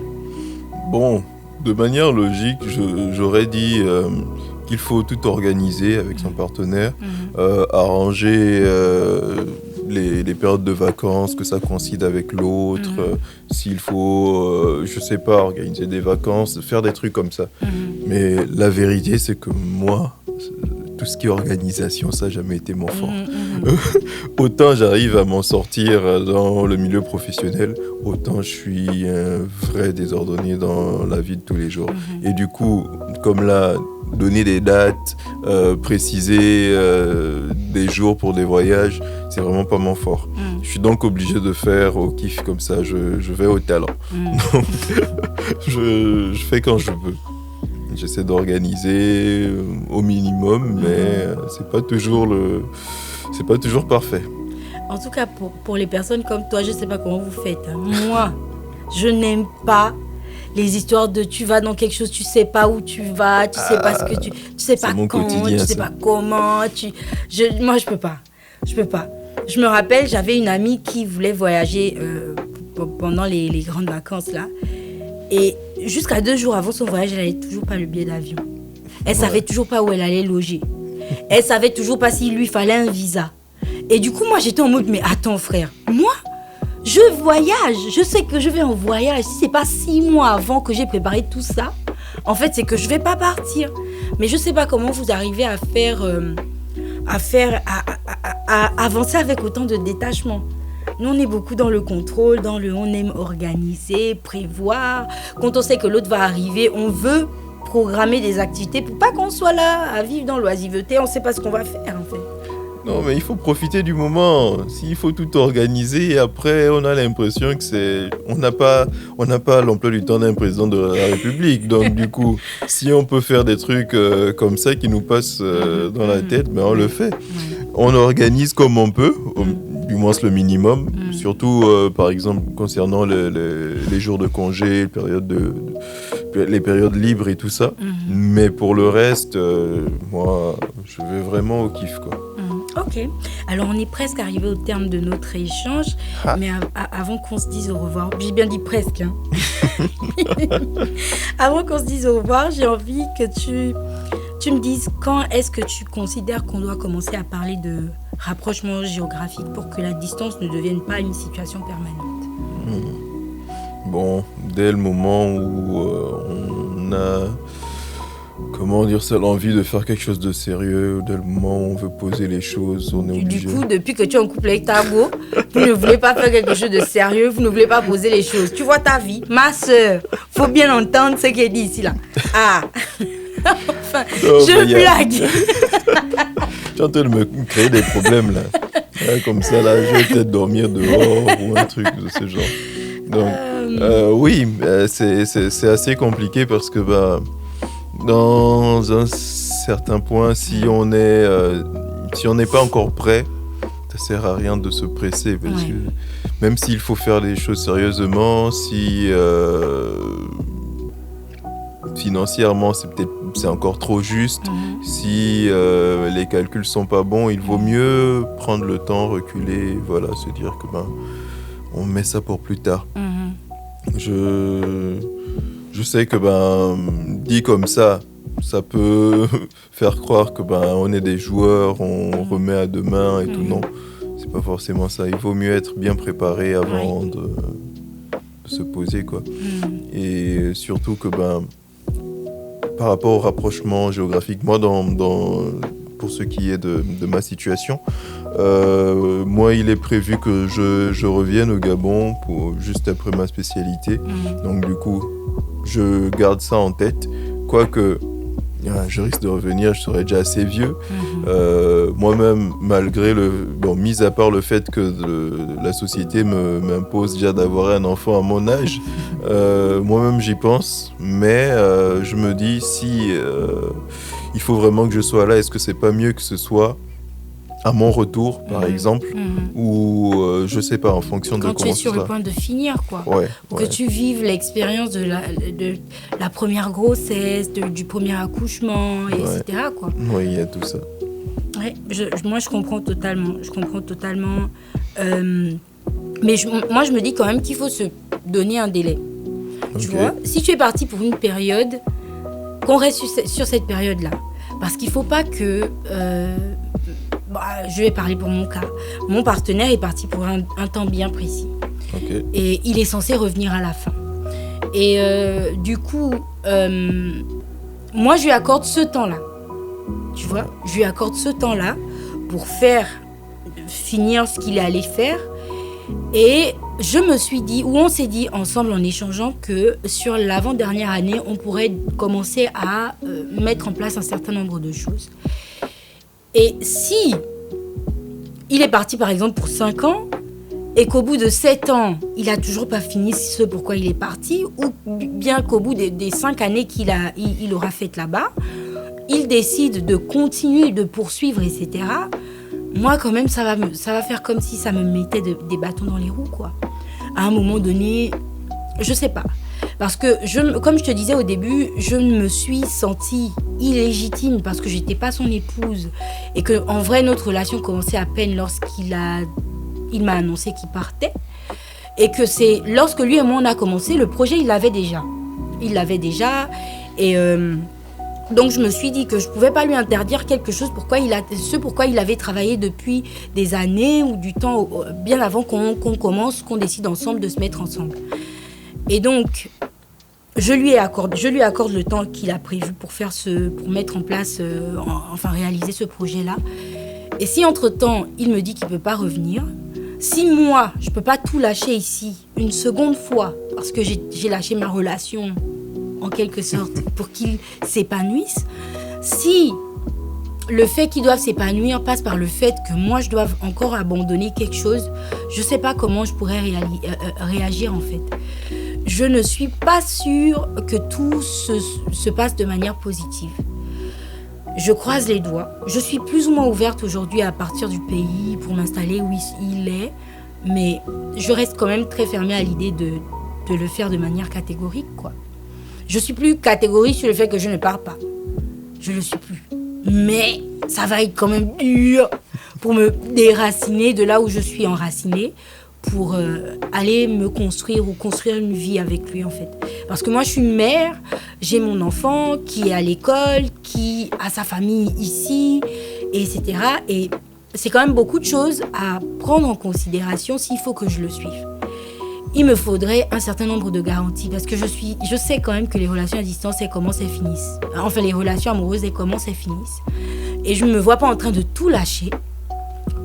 S2: Bon, de manière logique, j'aurais dit qu'il faut tout organiser avec son partenaire, arranger les périodes de vacances, que ça coïncide avec l'autre, s'il faut, je sais pas, organiser des vacances, faire des trucs comme ça. Mais la vérité, c'est que moi, tout ce qui est organisation, ça n'a jamais été mon fort. Autant j'arrive à m'en sortir dans le milieu professionnel, autant je suis un vrai désordonné dans la vie de tous les jours. Et du coup, comme là, donner des dates, préciser des jours pour des voyages, c'est vraiment pas mon fort. Je suis donc obligé de faire au kiff comme ça, je vais au talent. Donc, je fais quand je veux. J'essaie d'organiser au minimum, mais c'est pas toujours parfait.
S1: En tout cas, pour les personnes comme toi, je sais pas comment vous faites. Moi, je n'aime pas les histoires de tu vas dans quelque chose, tu sais pas où tu vas, tu sais pas ce que tu sais pas quand, tu sais pas comment. Moi, je peux pas. Je me rappelle, j'avais une amie qui voulait voyager pendant les grandes vacances là. Et jusqu'à 2 jours avant son voyage, elle n'avait toujours pas le billet d'avion. Elle savait toujours pas où elle allait loger. Elle savait toujours pas s'il lui fallait un visa. Et du coup, moi, j'étais en mode, mais attends, frère, moi, je voyage. Je sais que je vais en voyage. Si c'est pas 6 mois avant que j'ai préparé tout ça, en fait, c'est que je vais pas partir. Mais je sais pas comment vous arrivez à avancer avec autant de détachement. Nous, on est beaucoup dans le contrôle, on aime organiser, prévoir. Quand on sait que l'autre va arriver, on veut programmer des activités pour pas qu'on soit là à vivre dans l'oisiveté. On ne sait pas ce qu'on va faire, en fait.
S2: Non, mais il faut profiter du moment. S'il faut tout organiser, et après, on a l'impression que on n'a pas l'emploi du temps d'un président de la République. Donc, du coup, si on peut faire des trucs comme ça qui nous passent dans la tête, ben, on le fait. On organise comme on peut, du moins le minimum. Surtout, par exemple, concernant les jours de congé, les périodes libres et tout ça. Mais pour le reste, moi, je vais vraiment au kiff, quoi.
S1: Ok, alors on est presque arrivé au terme de notre échange, mais avant qu'on se dise au revoir, j'ai bien dit presque, hein. Avant qu'on se dise au revoir, j'ai envie que tu me dises quand est-ce que tu considères qu'on doit commencer à parler de rapprochement géographique pour que la distance ne devienne pas une situation permanente.
S2: Bon, dès le moment où on a... Comment dire ça, l'envie de faire quelque chose de sérieux, dès le moment où on veut poser les choses, on est obligé.
S1: Du coup, depuis que tu es en couple avec Tabo, vous ne voulez pas faire quelque chose de sérieux, vous ne voulez pas poser les choses. Tu vois ta vie, ma soeur, faut bien entendre ce qui est dit ici là. Ah, enfin, je blague.
S2: Tu es en train de me créer des problèmes là. Comme ça là, je vais peut-être dormir dehors ou un truc de ce genre. Donc, oui, c'est assez compliqué parce que dans un certain point, si on n'est pas encore prêt, ça sert à rien de se presser parce que même s'il faut faire les choses sérieusement, si financièrement c'est encore trop juste, si les calculs sont pas bons, il vaut mieux prendre le temps, reculer, voilà, se dire que on met ça pour plus tard. Je sais que dit comme ça peut faire croire que on est des joueurs, on remet à demain et tout. Non, c'est pas forcément ça. Il vaut mieux être bien préparé avant de se poser, quoi. Et surtout que par rapport au rapprochement géographique, moi pour ce qui est de ma situation, moi il est prévu que je revienne au Gabon juste après ma spécialité. Donc du coup je garde ça en tête, quoique je risque de revenir, je serai déjà assez vieux. Moi-même, malgré mis à part le fait que la société m'impose déjà d'avoir un enfant à mon âge, moi-même j'y pense, mais je me dis si il faut vraiment que je sois là, est-ce que c'est pas mieux que ce soit à mon retour, par exemple, ou je sais pas, en fonction de comment
S1: tu es sur le point de finir, quoi. Que tu vives l'expérience de la première grossesse, du premier accouchement, etc., quoi.
S2: Oui, il y a tout ça.
S1: Moi, je comprends totalement. Mais moi, je me dis quand même qu'il faut se donner un délai. Tu vois, si tu es parti pour une période, qu'on reste sur cette période-là. Parce qu'il ne faut pas que... je vais parler pour mon cas. Mon partenaire est parti pour un temps bien précis. Et il est censé revenir à la fin. Et du coup, moi, je lui accorde ce temps-là. Tu vois, je lui accorde ce temps-là pour finir ce qu'il est allé faire. Et je me suis dit, ou on s'est dit ensemble en échangeant que sur l'avant-dernière année, on pourrait commencer à mettre en place un certain nombre de choses. Et si il est parti par exemple pour 5 ans et qu'au bout de 7 ans, il n'a toujours pas fini ce pourquoi il est parti, ou bien qu'au bout des 5 années il aura fait là-bas, il décide de continuer, de poursuivre, etc., moi quand même ça va faire comme si ça me mettait des bâtons dans les roues, quoi. À un moment donné, je sais pas. Parce que, comme je te disais au début, je me suis sentie illégitime parce que j'étais pas son épouse. Et qu'en vrai, notre relation commençait à peine lorsqu'il m'a annoncé qu'il partait. Et que c'est lorsque lui et moi, on a commencé, le projet, il l'avait déjà. Et donc, je me suis dit que je pouvais pas lui interdire quelque chose pourquoi il avait travaillé depuis des années ou du temps, bien avant qu'on décide ensemble de se mettre ensemble. Et donc, je lui accorde le temps qu'il a prévu pour mettre en place, réaliser ce projet-là. Et si entre-temps, il me dit qu'il ne peut pas revenir, Si moi, je peux pas tout lâcher ici, une seconde fois, parce que j'ai lâché ma relation, en quelque sorte, pour qu'ils s'épanouissent, si le fait qu'ils doivent s'épanouir passe par le fait que moi, je dois encore abandonner quelque chose, je sais pas comment je pourrais réagir, en fait. Je ne suis pas sûre que tout se passe de manière positive. Je croise les doigts. Je suis plus ou moins ouverte aujourd'hui à partir du pays pour m'installer où il est, mais je reste quand même très fermée à l'idée de le faire de manière catégorique, quoi. Je suis plus catégorique sur le fait que je ne pars pas. Je le suis plus. Mais ça va être quand même dur pour me déraciner de là où je suis enracinée, pour aller me construire ou construire une vie avec lui, en fait. Parce que moi, je suis une mère, j'ai mon enfant qui est à l'école, qui a sa famille ici, etc. Et c'est quand même beaucoup de choses à prendre en considération s'il faut que je le suive. Il me faudrait un certain nombre de garanties, parce que je sais quand même que les relations à distance, elles commencent, elles finissent. Enfin, les relations amoureuses, elles commencent, elles finissent. Et je ne me vois pas en train de tout lâcher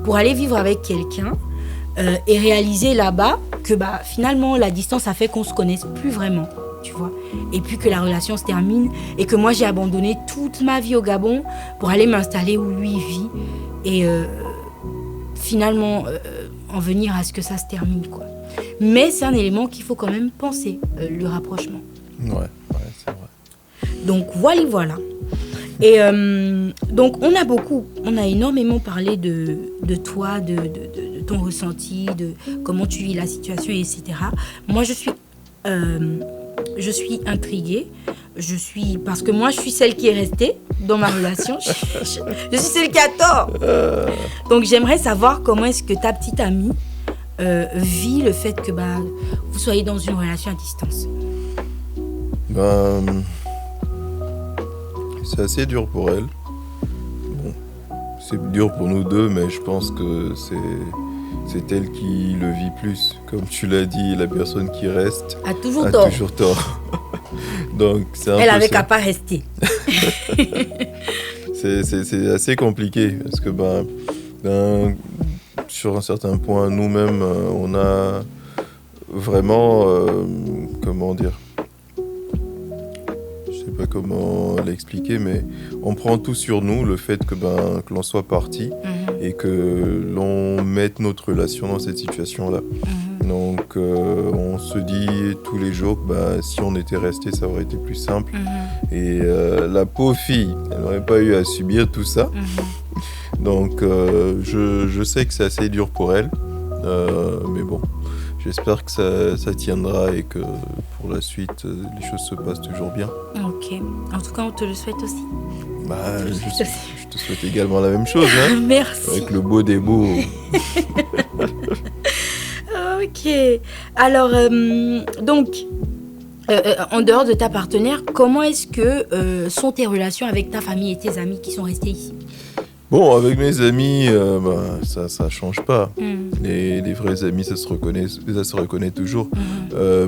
S1: pour aller vivre avec quelqu'un et réaliser là-bas que finalement la distance a fait qu'on se connaisse plus vraiment, tu vois, et puis que la relation se termine et que moi j'ai abandonné toute ma vie au Gabon pour aller m'installer où lui vit et finalement en venir à ce que ça se termine, quoi. Mais c'est un élément qu'il faut quand même penser, le rapprochement.
S2: Ouais, c'est vrai.
S1: Donc voilà. Et donc on a énormément parlé de toi, de ton ressenti, de comment tu vis la situation, etc. Moi je suis intriguée, parce que moi je suis celle qui est restée dans ma relation, je suis celle qui a tort. Donc j'aimerais savoir comment est-ce que ta petite amie vit le fait que vous soyez dans une relation à distance.
S2: C'est assez dur pour elle. Bon, c'est dur pour nous deux, mais je pense que c'est elle qui le vit plus. Comme tu l'as dit, la personne qui reste
S1: a toujours tort.
S2: Donc, c'est
S1: elle avait qu'à pas rester.
S2: c'est assez compliqué parce que sur un certain point, nous-mêmes, on a vraiment, comment dire, je sais pas comment l'expliquer, mais on prend tout sur nous, le fait que l'on soit parti et que l'on mette notre relation dans cette situation-là. Donc on se dit tous les jours que si on était resté, ça aurait été plus simple. Et la pauvre fille, elle n'aurait pas eu à subir tout ça. Donc je sais que c'est assez dur pour elle, mais bon, j'espère que ça tiendra et que pour la suite, les choses se passent toujours bien.
S1: Ok, en tout cas on te le souhaite aussi.
S2: Je te souhaite également la même chose. Hein.
S1: Merci.
S2: Avec le beau des beaux.
S1: Ok, alors donc en dehors de ta partenaire, comment est-ce que sont tes relations avec ta famille et tes amis qui sont restés ici?
S2: Bon, avec mes amis, ça change pas. Les vrais amis, ça se reconnaît toujours.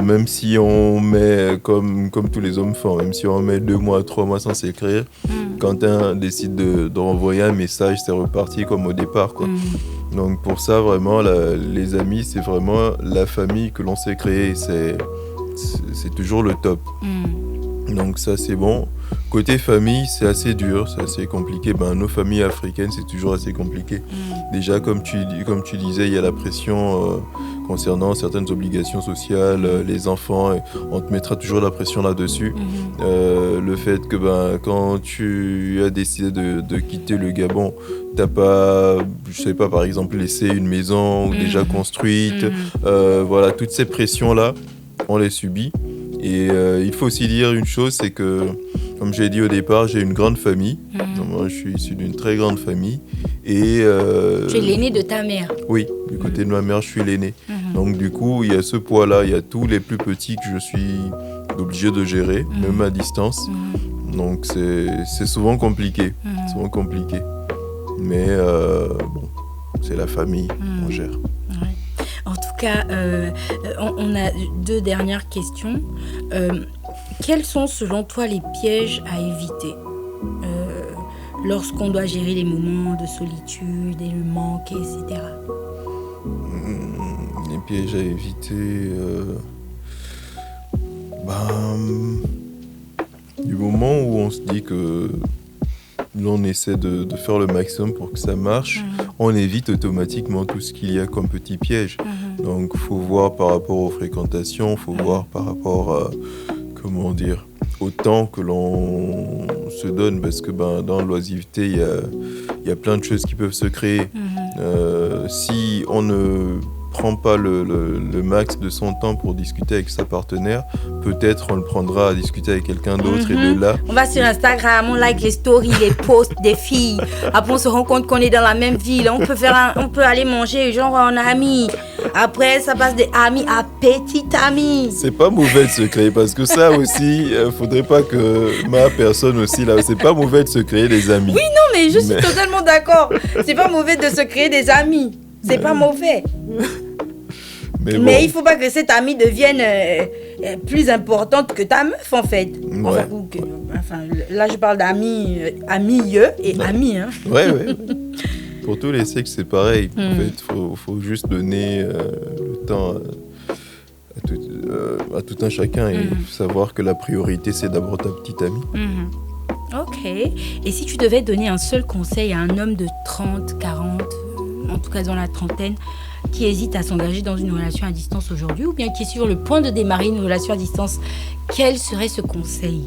S2: Même si on met, comme tous les hommes font, même si on met 2 mois, 3 mois sans s'écrire, quand un décide de renvoyer un message, c'est reparti comme au départ, quoi. Donc pour ça, vraiment, les amis, c'est vraiment la famille que l'on s'est créée. C'est toujours le top. Donc ça, c'est bon. Côté famille, c'est assez dur, c'est assez compliqué. Nos familles africaines, c'est toujours assez compliqué. Déjà, comme tu disais, il y a la pression concernant certaines obligations sociales, les enfants, on te mettra toujours la pression là-dessus. Le fait que quand tu as décidé de quitter le Gabon, t'as pas, je sais pas, par exemple, laissé une maison déjà construite. Voilà, toutes ces pressions-là, on les subit. Et il faut aussi dire une chose, c'est que, comme j'ai dit au départ, j'ai une grande famille. Moi, je suis issu d'une très grande famille. Et,
S1: tu es l'aîné de ta mère?
S2: Oui, du côté de ma mère, je suis l'aîné. Donc du coup, il y a ce poids-là, il y a tous les plus petits que je suis obligé de gérer, même à distance. Donc c'est souvent compliqué. Mais bon, c'est la famille, on gère.
S1: En tout cas, on a 2 dernières questions. Quels sont selon toi les pièges à éviter lorsqu'on doit gérer les moments de solitude et le manque, etc.
S2: piège à éviter. Du moment où on se dit que l'on essaie de faire le maximum pour que ça marche, on évite automatiquement tout ce qu'il y a comme petit piège. Donc il faut voir par rapport aux fréquentations, il faut voir par rapport à, au temps que l'on se donne, parce que dans l'oisiveté, il y a plein de choses qui peuvent se créer. Si on ne prend pas le max de son temps pour discuter avec sa partenaire, peut-être on le prendra à discuter avec quelqu'un d'autre et de là...
S1: On va sur Instagram, on like les stories, les posts des filles. Après, on se rend compte qu'on est dans la même ville. On peut aller manger, genre en amis. Après, ça passe des amis à petits amis.
S2: C'est pas mauvais de se créer, parce que ça aussi, faudrait pas que ma personne aussi, là, c'est pas mauvais de se créer des amis.
S1: Oui, non, mais je suis totalement d'accord. C'est pas mauvais de se créer des amis. C'est pas mauvais. Mais il faut pas que cette amie devienne plus importante que ta meuf, en fait. Là, je parle d'amis, amis-eux et amis. Hein.
S2: Ouais. Pour tous les sexes, c'est pareil. En fait, faut juste donner le temps à tout un chacun et savoir que la priorité, c'est d'abord ta petite amie.
S1: Ok. Et si tu devais donner un seul conseil à un homme de 30, 40, en tout cas dans la trentaine, qui hésite à s'engager dans une relation à distance aujourd'hui, ou bien qui est sur le point de démarrer une relation à distance, quel serait ce conseil ?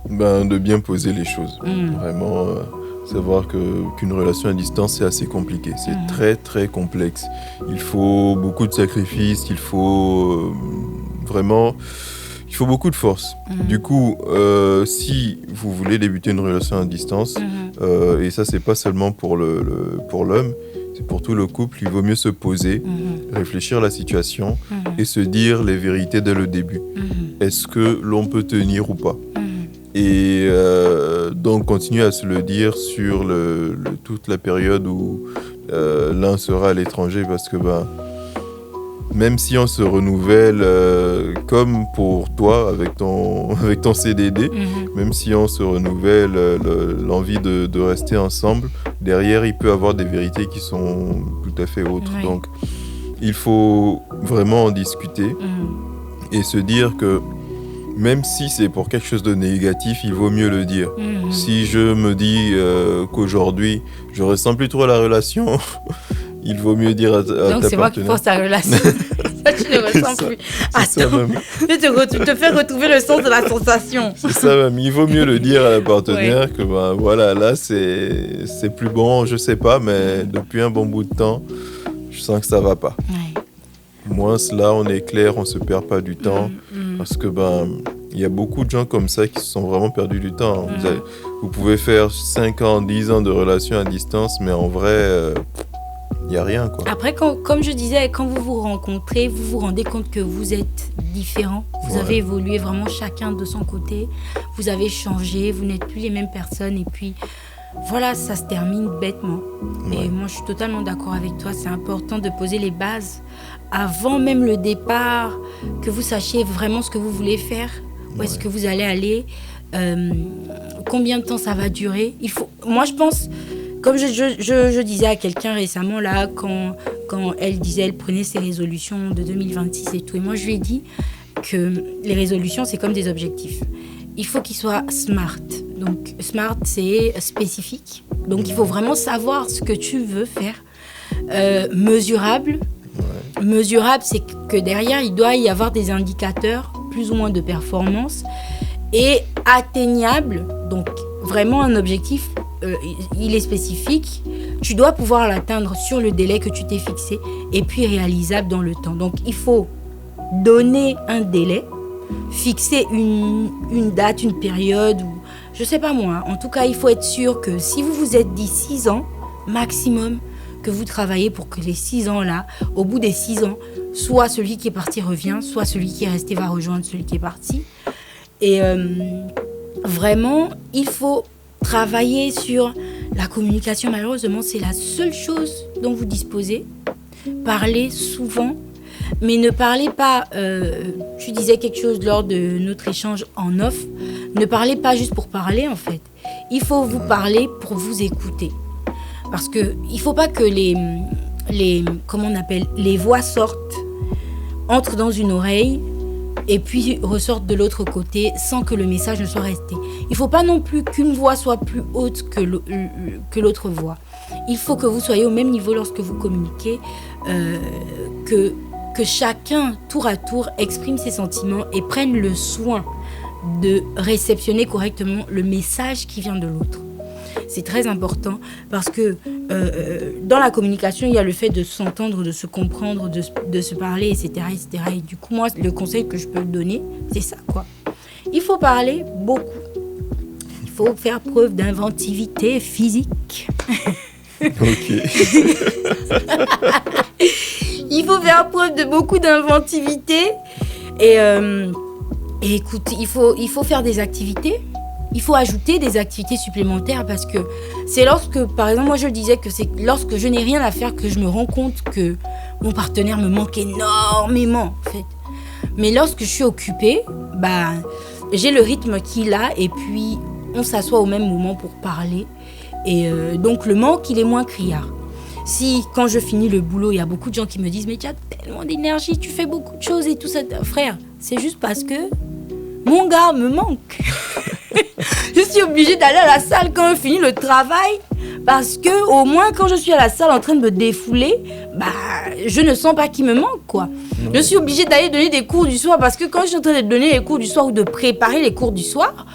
S2: De bien poser les choses. Vraiment, savoir qu'une relation à distance, c'est assez compliqué. C'est très, très complexe. Il faut beaucoup de sacrifices, il faut beaucoup de force. Du coup, si vous voulez débuter une relation à distance, et ça, c'est pas seulement pour l'homme, c'est pour tout le couple, il vaut mieux se poser, réfléchir à la situation et se dire les vérités dès le début. Est-ce que l'on peut tenir ou pas ? Et donc continuer à se le dire sur toute la période où l'un sera à l'étranger, parce que même si on se renouvelle, comme pour toi avec ton CDD, même si on se renouvelle l'envie de rester ensemble, derrière il peut y avoir des vérités qui sont tout à fait autres. Donc il faut vraiment en discuter et se dire que même si c'est pour quelque chose de négatif, il vaut mieux le dire. Si je me dis qu'aujourd'hui je ressens plus trop la relation, il vaut mieux dire à ta partenaire.
S1: Donc c'est moi qui force ta relation. Ça, tu ne ressens plus. Attends, je te fais retrouver le sens de la sensation.
S2: C'est ça, même. Il vaut mieux le dire à la partenaire que voilà, là c'est plus bon, je sais pas, mais depuis un bon bout de temps, je sens que ça va pas. Moins là, on est clair, on se perd pas du temps, parce que il y a beaucoup de gens comme ça qui se sont vraiment perdus du temps. Vous pouvez faire 5 ans, 10 ans de relation à distance, mais en vrai, il n'y a rien, quoi.
S1: Après, comme je disais, quand vous vous rencontrez, vous vous rendez compte que vous êtes différents. Vous avez évolué vraiment chacun de son côté. Vous avez changé, vous n'êtes plus les mêmes personnes. Et puis, voilà, ça se termine bêtement. Et moi, je suis totalement d'accord avec toi. C'est important de poser les bases avant même le départ, que vous sachiez vraiment ce que vous voulez faire, où est-ce que vous allez aller, combien de temps ça va durer. Moi, je pense, comme je disais à quelqu'un récemment, là, quand elle disait, elle prenait ses résolutions de 2026 et tout, et moi, je lui ai dit que les résolutions, c'est comme des objectifs. Il faut qu'ils soient smart. Donc, smart, c'est spécifique. Donc, il faut vraiment savoir ce que tu veux faire. Mesurable. Mesurable, c'est que derrière, il doit y avoir des indicateurs, plus ou moins de performance. Et atteignable, donc vraiment un objectif, il est spécifique. Tu dois pouvoir l'atteindre sur le délai que tu t'es fixé. Et puis réalisable dans le temps. Donc, il faut donner un délai, fixer une date, une période, ou je sais pas moi. En tout cas, il faut être sûr que si vous vous êtes dit 6 ans maximum, que vous travaillez pour que les 6 ans là, au bout des 6 ans, soit celui qui est parti revient, soit celui qui est resté va rejoindre celui qui est parti. Et vraiment, il faut travailler sur la communication. Malheureusement, c'est la seule chose dont vous disposez. Parlez souvent. Mais ne parlez pas, tu disais quelque chose lors de notre échange en off, ne parlez pas juste pour parler en fait. Il faut vous parler pour vous écouter. Parce qu'il ne faut pas que les voix sortent entre dans une oreille et puis ressortent de l'autre côté sans que le message ne soit resté. Il ne faut pas non plus qu'une voix soit plus haute que l'autre voix. Il faut que vous soyez au même niveau lorsque vous communiquez, que chacun, tour à tour, exprime ses sentiments et prenne le soin de réceptionner correctement le message qui vient de l'autre. C'est très important parce que dans la communication, il y a le fait de s'entendre, de se comprendre, de se parler, etc., etc. Et du coup, moi, le conseil que je peux donner, c'est ça, quoi. Il faut parler beaucoup. Il faut faire preuve d'inventivité physique.
S2: Ok.
S1: Il faut faire preuve de beaucoup d'inventivité. Et écoute, il faut faire des activités. Il faut ajouter des activités supplémentaires parce que c'est lorsque, par exemple, moi je le disais que c'est lorsque je n'ai rien à faire que je me rends compte que mon partenaire me manque énormément, en fait. Mais lorsque je suis occupée, j'ai le rythme qu'il a et puis on s'assoit au même moment pour parler. Et donc le manque, il est moins criard. Si quand je finis le boulot, il y a beaucoup de gens qui me disent « Mais tu as tellement d'énergie, tu fais beaucoup de choses et tout ça. » Frère, c'est juste parce que mon gars me manque. Je suis obligée d'aller à la salle quand je finis le travail parce que au moins quand je suis à la salle en train de me défouler, je ne sens pas qu'il me manque, quoi. Non. Je suis obligée d'aller donner des cours du soir parce que quand je suis en train de donner les cours du soir ou de préparer les cours du soir,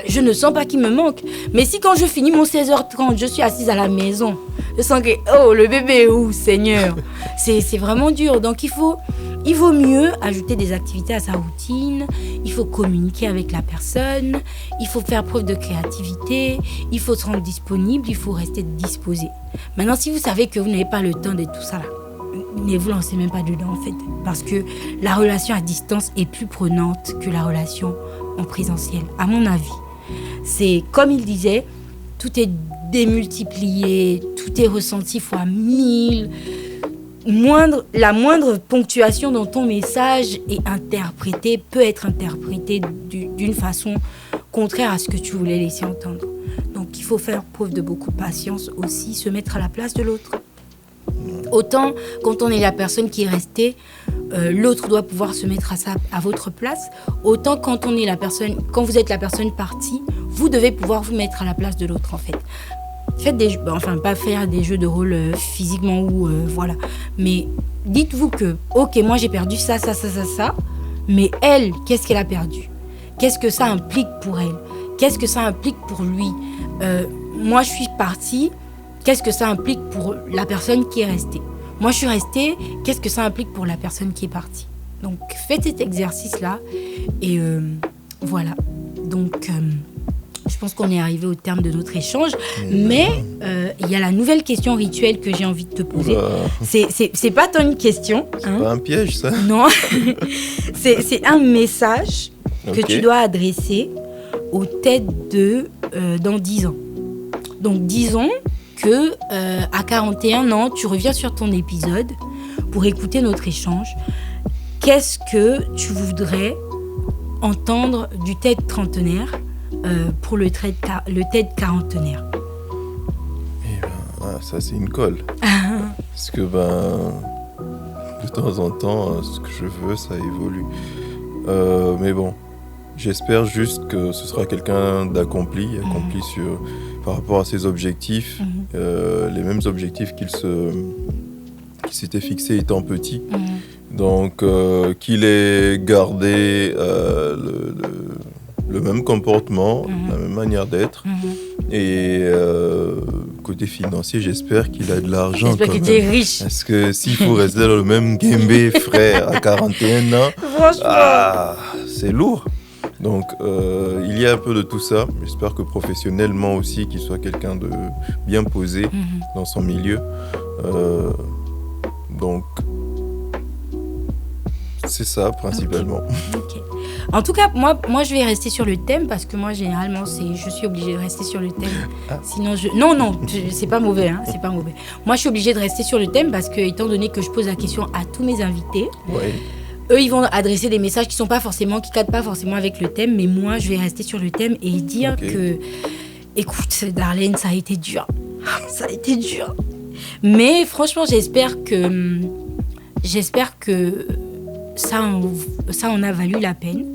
S1: je ne sens pas qu'il me manque. Mais si quand je finis mon 16h30, je suis assise à la maison, je sens que le bébé est où, Seigneur. C'est vraiment dur. Donc il vaut mieux ajouter des activités à sa routine, il faut communiquer avec la personne, il faut faire preuve de créativité, il faut se rendre disponible, il faut rester disposé. Maintenant, si vous savez que vous n'avez pas le temps de tout ça là, ne vous lancez même pas dedans en fait, parce que la relation à distance est plus prenante que la relation en présentiel, à mon avis. C'est comme il disait, tout est démultiplié, tout est ressenti fois 1000. La moindre ponctuation dans ton message peut être interprétée d'une façon contraire à ce que tu voulais laisser entendre. Donc il faut faire preuve de beaucoup de patience aussi, se mettre à la place de l'autre. Autant quand on est la personne qui est restée, l'autre doit pouvoir se mettre à votre place. Autant quand vous êtes la personne partie, vous devez pouvoir vous mettre à la place de l'autre en fait. Faites pas faire des jeux de rôle physiquement ou voilà. Mais dites-vous que, ok, moi j'ai perdu ça, mais elle, qu'est-ce qu'elle a perdu ? Qu'est-ce que ça implique pour elle ? Qu'est-ce que ça implique pour lui ? Moi je suis partie, qu'est-ce que ça implique pour la personne qui est restée ? Moi je suis restée, qu'est-ce que ça implique pour la personne qui est partie ? Donc faites cet exercice-là et voilà. Donc... je pense qu'on est arrivé au terme de notre échange, mais il y a la nouvelle question rituelle que j'ai envie de te poser. C'est pas tant une question.
S2: C'est pas un piège, ça ?
S1: Non, c'est un message que tu dois adresser aux têtes dans 10 ans. Donc disons que à 41 ans, tu reviens sur ton épisode pour écouter notre échange. Qu'est-ce que tu voudrais entendre du TED trentenaire pour le TED quarantenaire?
S2: Ça c'est une colle. Parce que de temps en temps, ce que je veux, ça évolue. Mais bon, j'espère juste que ce sera quelqu'un d'accompli, par rapport à ses objectifs, les mêmes objectifs qu'il s'était fixé étant petit. Donc, qu'il ait gardé le même comportement, la même manière d'être. Et côté financier, j'espère qu'il a de l'argent.
S1: J'espère que tu es riche.
S2: Parce que s'il faut rester dans le même guembé, frère, à 41 ans, c'est lourd. Donc, il y a un peu de tout ça. J'espère que professionnellement aussi, qu'il soit quelqu'un de bien posé dans son milieu. Donc, c'est ça, principalement.
S1: Okay. En tout cas, moi, je vais rester sur le thème parce que moi, généralement, je suis obligée de rester sur le thème. Sinon, c'est pas mauvais, hein, c'est pas mauvais. Moi, je suis obligée de rester sur le thème parce que, étant donné que je pose la question à tous mes invités, eux, ils vont adresser des messages qui cadrent pas forcément avec le thème, mais moi, je vais rester sur le thème et dire que, écoute, Darlene, ça a été dur. Ça a été dur. Mais franchement, j'espère que ça en a valu la peine.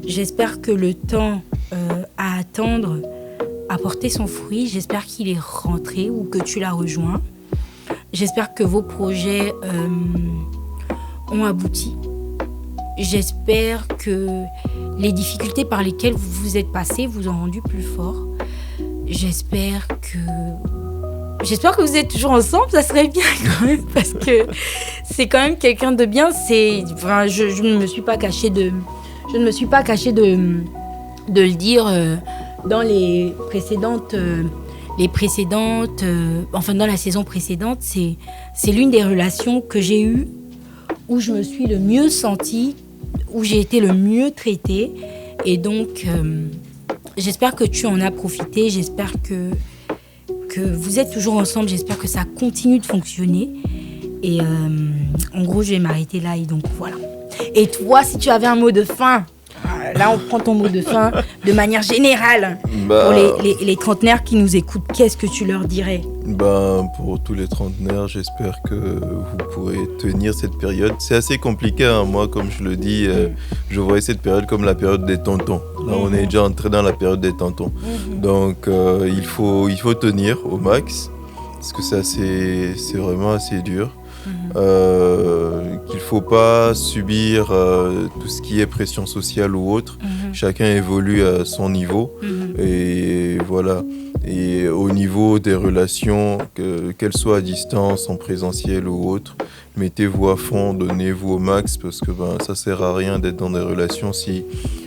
S1: J'espère que le temps à attendre a porté son fruit. J'espère qu'il est rentré ou que tu l'as rejoint. J'espère que vos projets ont abouti. J'espère que les difficultés par lesquelles vous vous êtes passés vous ont rendu plus fort. J'espère que vous êtes toujours ensemble, ça serait bien quand même, parce que c'est quand même quelqu'un de bien. Je ne me suis pas cachée de le dire dans dans la saison précédente. C'est l'une des relations que j'ai eues où je me suis le mieux sentie, où j'ai été le mieux traitée. Et donc, j'espère que tu en as profité. J'espère que vous êtes toujours ensemble. J'espère que ça continue de fonctionner. Et en gros, je vais m'arrêter là. Et donc, voilà. Et toi, si tu avais un mot de fin, là, on prend ton mot de fin de manière générale. Pour les trentenaires qui nous écoutent, qu'est-ce que tu leur dirais ?
S2: Pour tous les trentenaires, j'espère que vous pourrez tenir cette période. C'est assez compliqué, hein. Moi, comme je le dis, je voyais cette période comme la période des tontons. Là, on est déjà entré dans la période des tontons. Donc, il faut tenir au max, parce que c'est vraiment assez dur. Qu'il ne faut pas subir tout ce qui est pression sociale ou autre. Chacun évolue à son niveau. Et voilà. Et au niveau des relations, qu'elles soient à distance, en présentiel ou autre, mettez-vous à fond, donnez-vous au max, parce que ça sert à rien d'être dans des relations si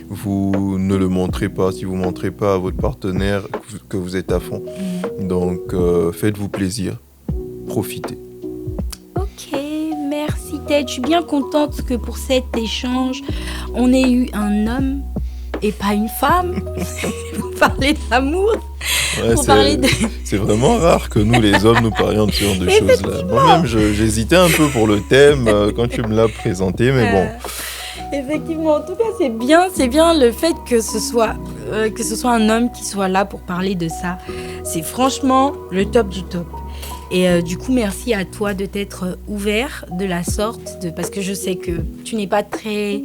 S2: vous ne le montrez pas, si vous ne montrez pas à votre partenaire que vous êtes à fond. Donc, faites-vous plaisir, profitez.
S1: Ok, merci Ted. Je suis bien contente que pour cet échange, on ait eu un homme et pas une femme pour parler d'amour.
S2: Ouais, c'est vraiment rare que nous, les hommes, nous parlions de ce genre de choses-là. Moi-même, j'hésitais un peu pour le thème quand tu me l'as présenté, mais bon.
S1: Effectivement, en tout cas, c'est bien le fait que ce soit un homme qui soit là pour parler de ça. C'est franchement le top du top. Et du coup, merci à toi de t'être ouvert de la sorte, parce que je sais que tu n'es pas très...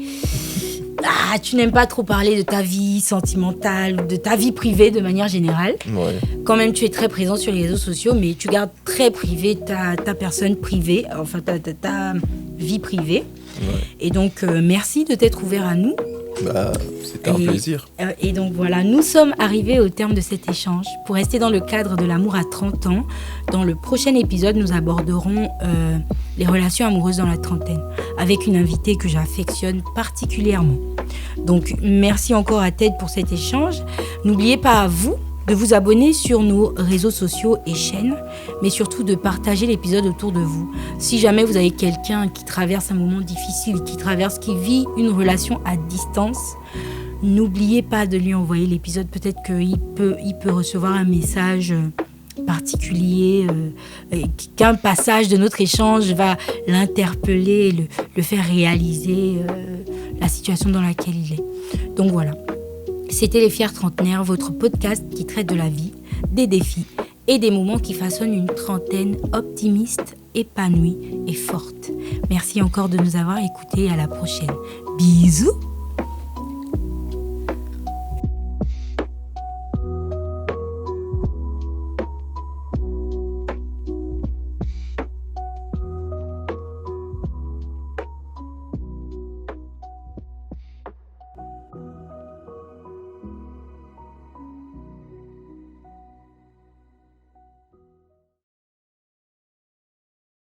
S1: tu n'aimes pas trop parler de ta vie sentimentale, de ta vie privée de manière générale.
S2: Ouais.
S1: Quand même, tu es très présent sur les réseaux sociaux, mais tu gardes très privé ta personne privée, enfin ta vie privée.
S2: Ouais.
S1: Et donc, merci de t'être ouvert à nous.
S2: C'était un plaisir.
S1: Et donc voilà, nous sommes arrivés au terme de cet échange. Pour rester dans le cadre de l'amour à 30 ans, dans le prochain épisode, nous aborderons les relations amoureuses dans la trentaine, avec une invitée que j'affectionne particulièrement. Donc merci encore à Ted pour cet échange. N'oubliez pas, vous, de vous abonner sur nos réseaux sociaux et chaînes, mais surtout de partager l'épisode autour de vous. Si jamais vous avez quelqu'un qui traverse un moment difficile, qui vit une relation à distance, n'oubliez pas de lui envoyer l'épisode. Peut-être qu'il peut recevoir un message particulier, qu'un passage de notre échange va l'interpeller, le faire réaliser la situation dans laquelle il est. Donc voilà. C'était Les Fiers Trentenaires, votre podcast qui traite de la vie, des défis et des moments qui façonnent une trentaine optimiste, épanouie et forte. Merci encore de nous avoir écoutés et à la prochaine. Bisous!